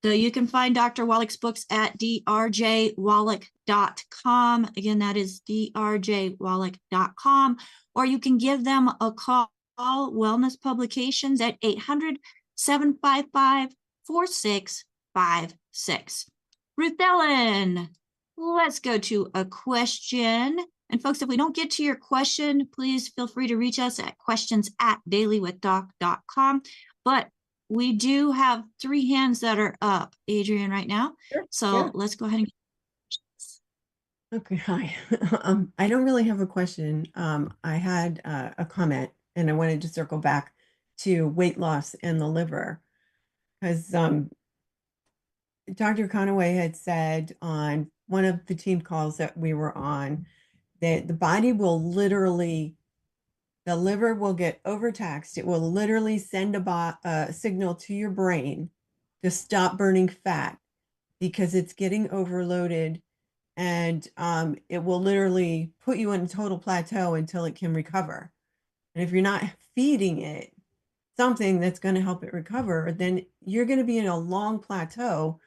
So you can find Dr. Wallach's books at drjwallach.com. Again, that is drjwallach.com. Or you can give them a call, Wellness Publications, at 800-755-4656. Ruth Ellen, let's go to a question. And folks, if we don't get to your question, please feel free to reach us at questions@dailywithdoc.com. But we do have 3 hands that are up, Adrienne, right now. Sure. So Yeah. let's go ahead and. Okay, hi. I don't really have a question. I had a comment, and I wanted to circle back to weight loss and the liver, because Dr. Conaway had said on one of the team calls that we were on that the body will literally, the liver will get overtaxed. It will literally send a signal to your brain to stop burning fat because it's getting overloaded, and it will literally put you in a total plateau until it can recover. And if you're not feeding it something that's going to help it recover, then you're going to be in a long plateau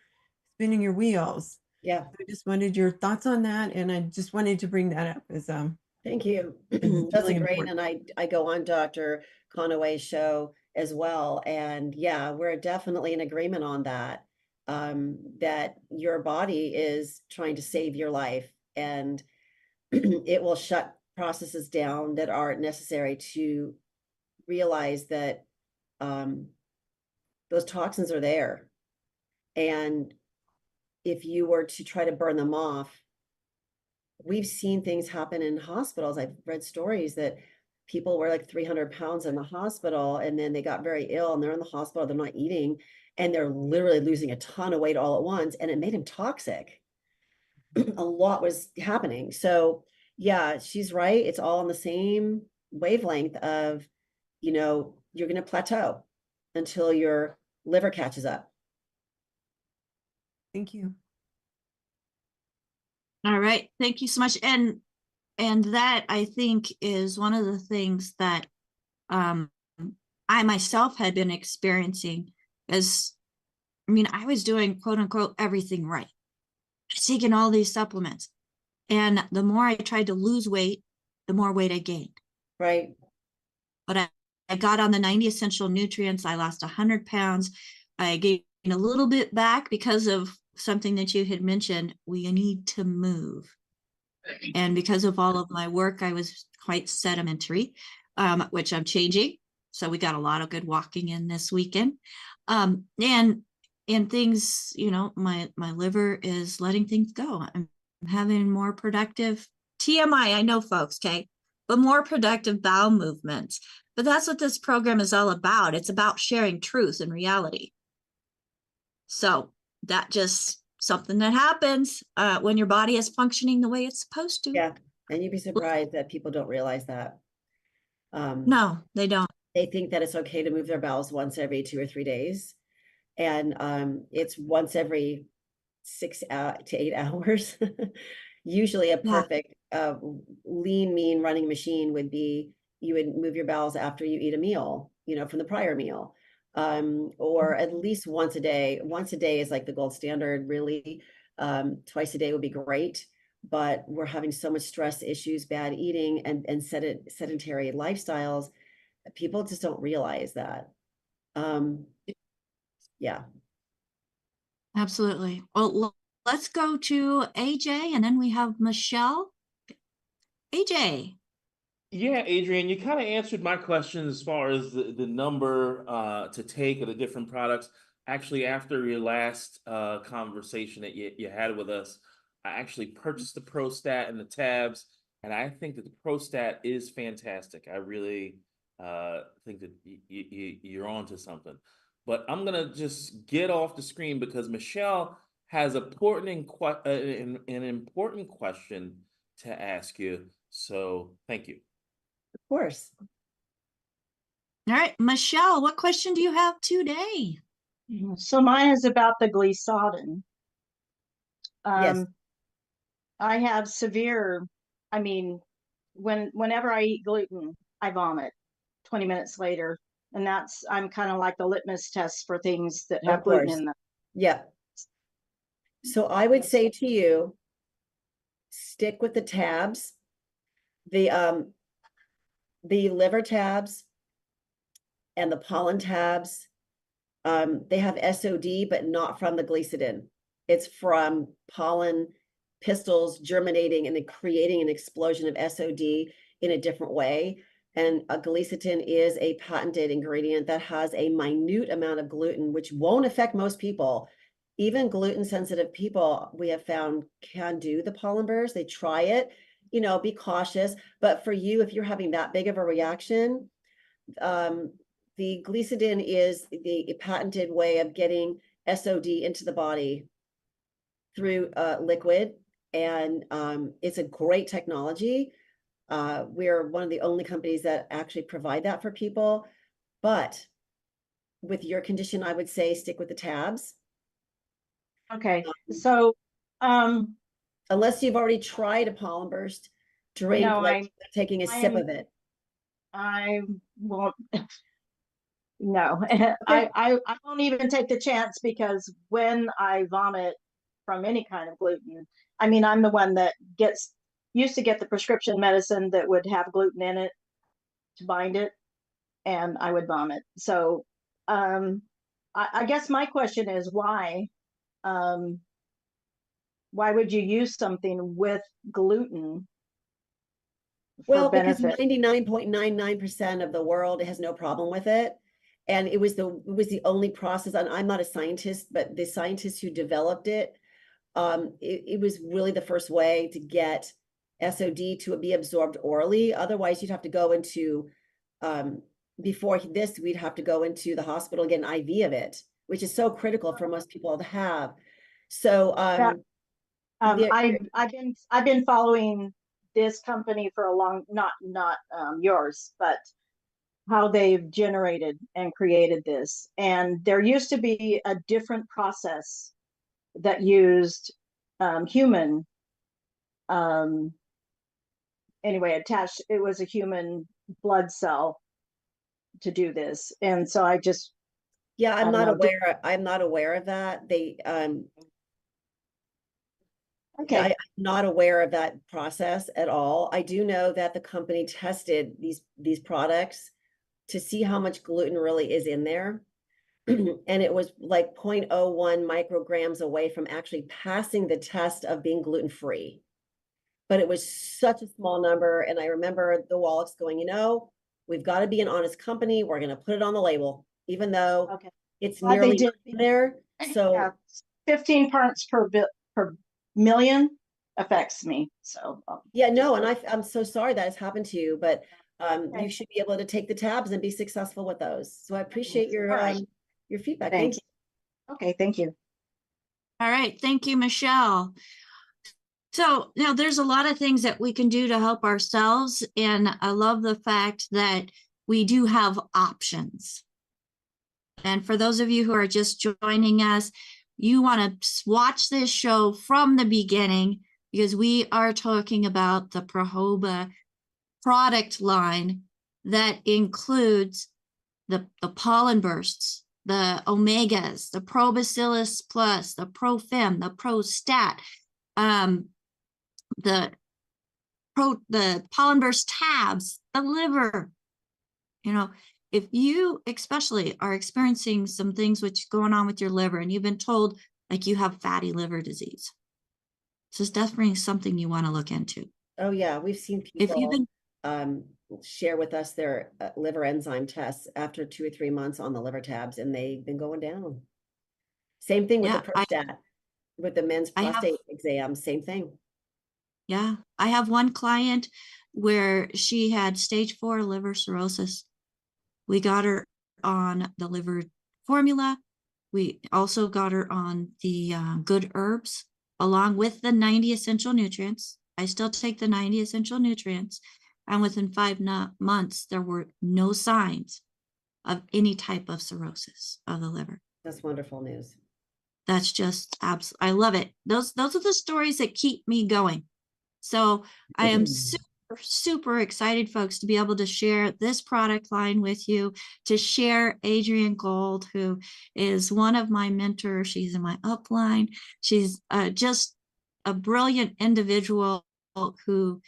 spinning your wheels. Yeah. I just wanted your thoughts on that, and I just wanted to bring that up as Thank you. it's That's really a great, important. and I go on Dr. Conaway's show as well, and yeah, we're definitely in agreement on that. That your body is trying to save your life, and it will shut processes down that aren't necessary to realize that those toxins are there, and if you were to try to burn them off, we've seen things happen in hospitals. I've read stories that people were like 300 pounds in the hospital, and then they got very ill and they're in the hospital, they're not eating, and they're literally losing a ton of weight all at once, and it made them toxic. A lot was happening. So yeah, she's right. It's all on the same wavelength of, you're going to plateau until your liver catches up. Thank you. All right. Thank you so much. And that, I think, is one of the things that I myself had been experiencing. I was doing quote unquote everything right, taking all these supplements. And the more I tried to lose weight, the more weight I gained. Right. But I got on the 90 essential nutrients. I lost 100 pounds. I gained a little bit back because of something that you had mentioned. We need to move. And because of all of my work, I was quite sedimentary, which I'm changing. So we got a lot of good walking in this weekend. And things, my liver is letting things go. I'm having more productive TMI, I know, folks, okay, but more productive bowel movements. But that's what this program is all about. It's about sharing truth and reality. So that just something that happens when your body is functioning the way it's supposed to. Yeah. And you'd be surprised that people don't realize that. No, they don't. They think that it's okay to move their bowels once every 2 or 3 days. And it's once every 6 to 8 hours. Usually a perfect lean, mean running machine would be, you would move your bowels after you eat a meal, from the prior meal. Or at least once a day. Once a day is like the gold standard, really. Twice a day would be great, but we're having so much stress issues, bad eating, and sedentary lifestyles. People just don't realize that. Yeah. Absolutely. Well, let's go to AJ, and then we have Michelle. AJ. Yeah, Adrienne, you kind of answered my question as far as the number to take of the different products. Actually, after your last conversation that you had with us, I actually purchased the ProStat and the tabs, and I think that the ProStat is fantastic. I really think that you're onto something. But I'm gonna just get off the screen because Michelle has an important question to ask you. So thank you. Of course. All right, Michelle, what question do you have today? So mine is about the Glissadin. Yes. I have severe, I mean, whenever I eat gluten, I vomit 20 minutes later. And I'm kind of like the litmus test for things that have Of gluten course. in them. Yeah. So I would say to you, stick with the tabs, the liver tabs and the pollen tabs. They have SOD, but not from the Glissadin. It's from pollen pistils germinating and then creating an explosion of SOD in a different way. And a Glissadin is a patented ingredient that has a minute amount of gluten, which won't affect most people. Even gluten-sensitive people, we have found, can do the pollen burst. They try it, you know, be cautious. But for you, if you're having that big of a reaction, the Glissadin is the patented way of getting SOD into the body through liquid, and it's a great technology. We're one of the only companies that actually provide that for people. But with your condition, I would say stick with the tabs. Okay, so unless you've already tried a pollen burst, drink No, like taking a sip of it. I won't. No, Okay. I won't even take the chance, because when I vomit from any kind of gluten, I mean, I'm the one that used to get the prescription medicine that would have gluten in it to bind it, and I would vomit. So I guess my question is why would you use something with gluten Well, for because benefit? 99.99% of the world has no problem with it. And it was the only process, and I'm not a scientist, but the scientists who developed it, it was really the first way to get SOD to be absorbed orally. Otherwise, you'd have to go into, before this, we'd have to go into the hospital and get an IV of it, which is so critical for most people to have. So I've been following this company for a long, not yours, but how they've generated and created this. And there used to be a different process that used human, anyway, attached, it was a human blood cell to do this. And so I just, yeah, I'm I don't know. I'm not aware of that. Okay. I'm not aware of that process at all. I do know that the company tested these products to see how much gluten really is in there. And it was like 0.01 micrograms away from actually passing the test of being gluten-free. But it was such a small number. And I remember the Wallachs going, you know, we've got to be an honest company. We're going to put it on the label, even though it's nearly in there. So yeah, 15 parts per million affects me. So yeah, no, and I'm so sorry that has happened to you, but you should be able to take the tabs and be successful with those. So I appreciate your feedback. Thank you. Okay, thank you. All right, thank you, Michelle. So now there's a lot of things that we can do to help ourselves, and I love the fact that we do have options. And for those of you who are just joining us, you want to watch this show from the beginning, because we are talking about the Projoba product line that includes the pollen bursts, the omegas, the Probacillus Plus, the Profem, the Prostat, the pollen burst tabs, the liver. You know, if you especially are experiencing some things which going on with your liver, and you've been told like you have fatty liver disease, this is definitely something you want to look into. Oh yeah, we've seen people if you've been share with us their liver enzyme tests after 2 or 3 months on the liver tabs, and they've been going down. Same thing with the Prostat, with the men's prostate exam, same thing. Yeah, I have one client where she had stage 4 liver cirrhosis. We got her on the liver formula. We also got her on the good herbs along with the 90 essential nutrients. I still take the 90 essential nutrients. And within 5 months, there were no signs of any type of cirrhosis of the liver. That's wonderful news. That's just I love it. Those are the stories that keep me going. So I am super excited, folks, to be able to share this product line with you, to share Adrienne Gold, who is one of my mentors. She's in my upline. She's just a brilliant individual who,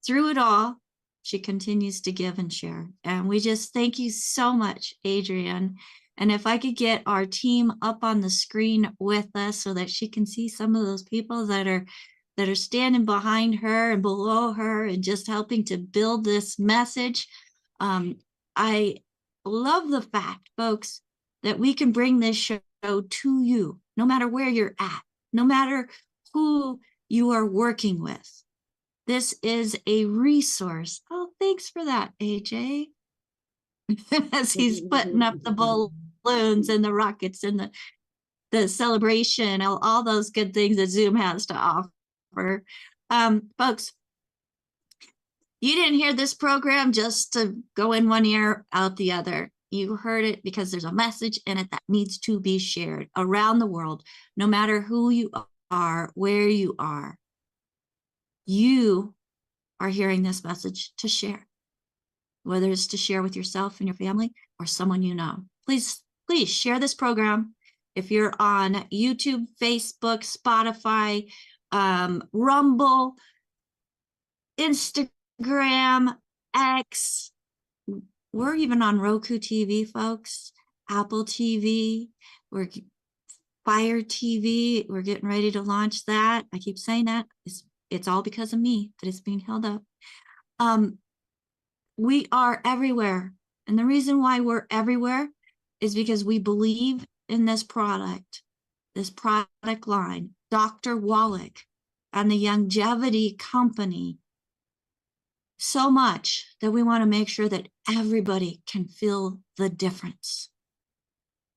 through it all, she continues to give and share. And we just thank you so much, Adrienne. And if I could get our team up on the screen with us so that she can see some of those people that are standing behind her and below her and just helping to build this message. I love the fact, folks, that we can bring this show to you, no matter where you're at, no matter who you are working with. This is a resource. Oh, thanks for that, AJ. As he's putting up the balloons and the rockets and the celebration, all those good things that Zoom has to offer. Folks, you didn't hear this program just to go in one ear, out the other. You heard it because there's a message in it that needs to be shared around the world, no matter who you are, where you are. You are hearing this message to share, whether it's to share with yourself and your family or someone you know. Please share this program. If you're on YouTube, Facebook, Spotify, Rumble, Instagram, X, we're even on Roku TV, folks, Apple TV, we're Fire TV. We're getting ready to launch that. I keep saying that. It's all because of me that it's being held up. We are everywhere. And the reason why we're everywhere is because we believe in this product line, Dr. Wallach and the Longevity Company, so much that we want to make sure that everybody can feel the difference.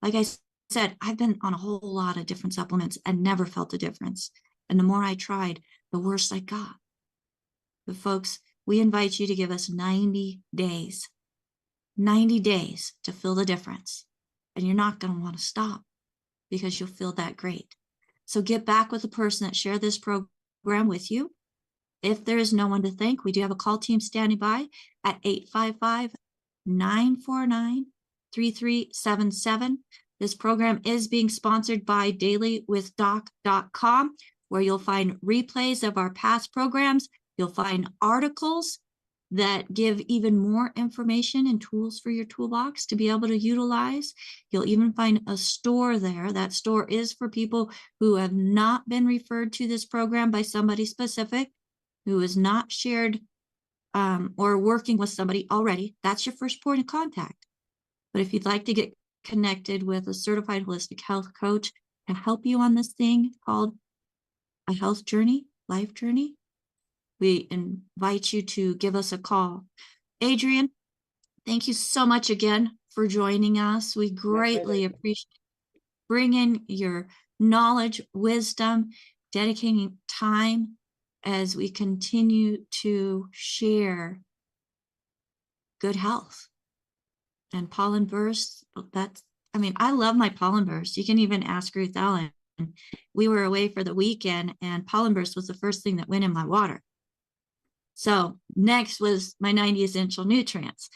Like I said, I've been on a whole lot of different supplements and never felt a difference. And the more I tried, the worse I got. But folks, we invite you to give us 90 days to feel the difference. And you're not going to want to stop because you'll feel that great. So get back with the person that shared this program with you. If there is no one to thank, we do have a call team standing by at 855-949-3377. This program is being sponsored by dailywithdoc.com, where you'll find replays of our past programs. You'll find articles that give even more information and tools for your toolbox to be able to utilize. You'll even find a store there. That store is for people who have not been referred to this program by somebody specific, who is not shared or working with somebody already. That's your first point of contact. But if you'd like to get connected with a certified holistic health coach to help you on this thing called a health journey, life journey, we invite you to give us a call. Adrienne, thank you so much again for joining us. We greatly appreciate bringing your knowledge, wisdom, dedicating time as we continue to share good health. And Pollen Burst, I love my Pollen Burst. You can even ask Ruth Ellen. We were away for the weekend and Pollen Burst was the first thing that went in my water. So next was my 90 essential nutrients.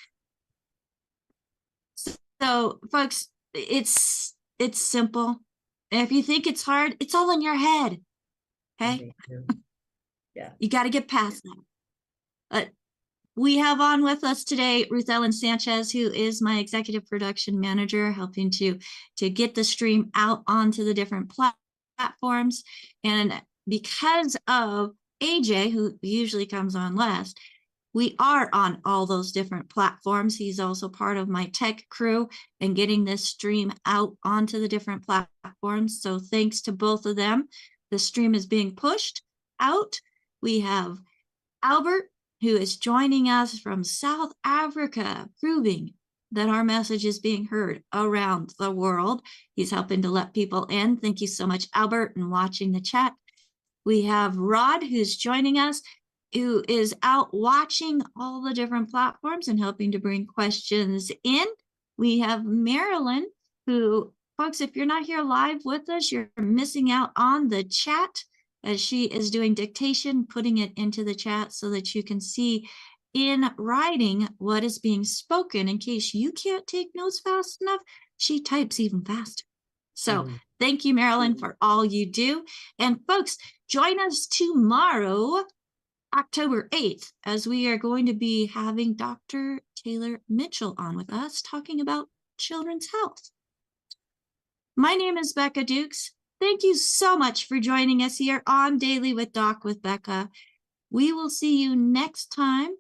So folks, it's simple. If you think it's hard, it's all in your head. Okay. Yeah. You got to get past that. We have on with us today Ruth Ellen Sanchez, who is my executive production manager, helping to get the stream out onto the different platforms. And because of AJ, who usually comes on last, we are on all those different platforms. He's also part of my tech crew and getting this stream out onto the different platforms. So thanks to both of them, the stream is being pushed out. We have Albert, who is joining us from South Africa, proving that our message is being heard around the world. He's helping to let people in. Thank you so much, Albert, and watching the chat. We have Rod, who's joining us, who is out watching all the different platforms and helping to bring questions in. We have Marilyn, who, folks, if you're not here live with us, you're missing out on the chat, as she is doing dictation, putting it into the chat so that you can see in writing what is being spoken. In case you can't take notes fast enough, she types even faster. So thank you, Marilyn, for all you do. And folks, join us tomorrow, October 8th, as we are going to be having Dr. Taylor Mitchell on with us talking about children's health. My name is Becca Dukes. Thank you so much for joining us here on Daily with Doc with Becca. We will see you next time.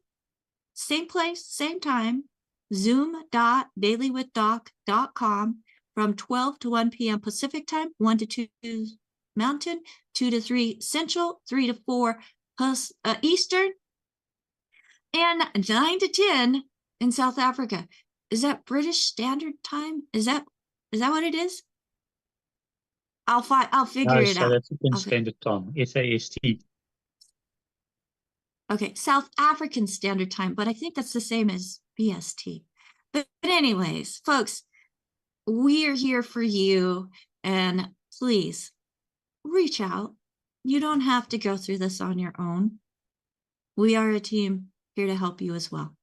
Same place, same time, zoom.dailywithdoc.com from 12 to 1 p.m. Pacific time, 1 to 2 Mountain, 2 to 3 Central, 3 to 4 Eastern, and 9 to 10 in South Africa. Is that British Standard Time? Is that what it is? I'll figure it out. South African Standard Time, SAST. Okay, South African Standard Time, but I think that's the same as BST. But anyways, folks, we are here for you, and please reach out. You don't have to go through this on your own. We are a team here to help you as well.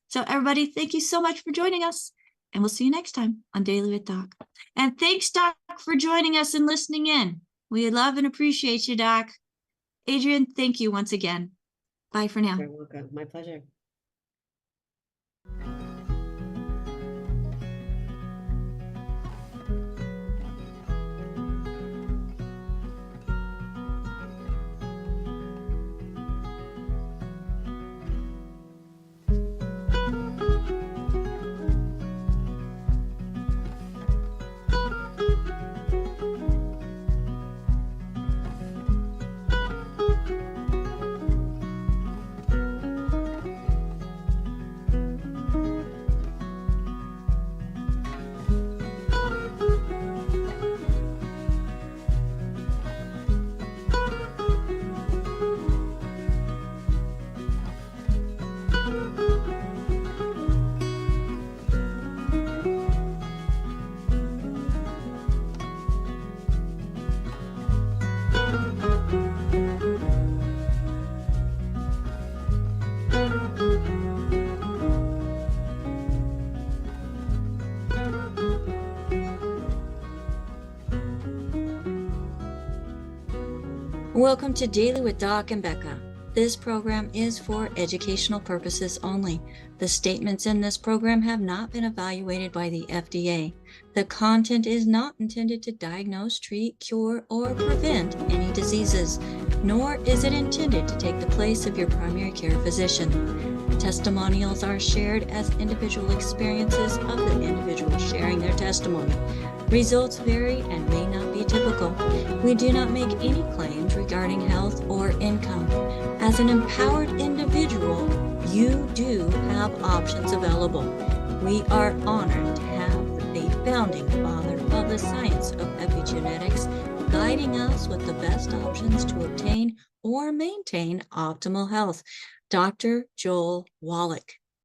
So everybody, thank you so much for joining us, and we'll see you next time on Daily with Doc. And thanks, Doc, for joining us and listening in. We love and appreciate you, Doc. Adrienne, thank you once again. Bye for now. You're welcome. My pleasure. Welcome to Daily with Doc and Becca. This program is for educational purposes only. The statements in this program have not been evaluated by the FDA. The content is not intended to diagnose, treat, cure, or prevent any diseases, nor is it intended to take the place of your primary care physician. Testimonials are shared as individual experiences of the individual sharing their testimony. Results vary and may not be typical. We do not make any claims regarding health or income. As an empowered individual, you do have options available. We are honored to have the founding father of the science of epigenetics guiding us with the best options to obtain or maintain optimal health, Dr. Joel Wallach.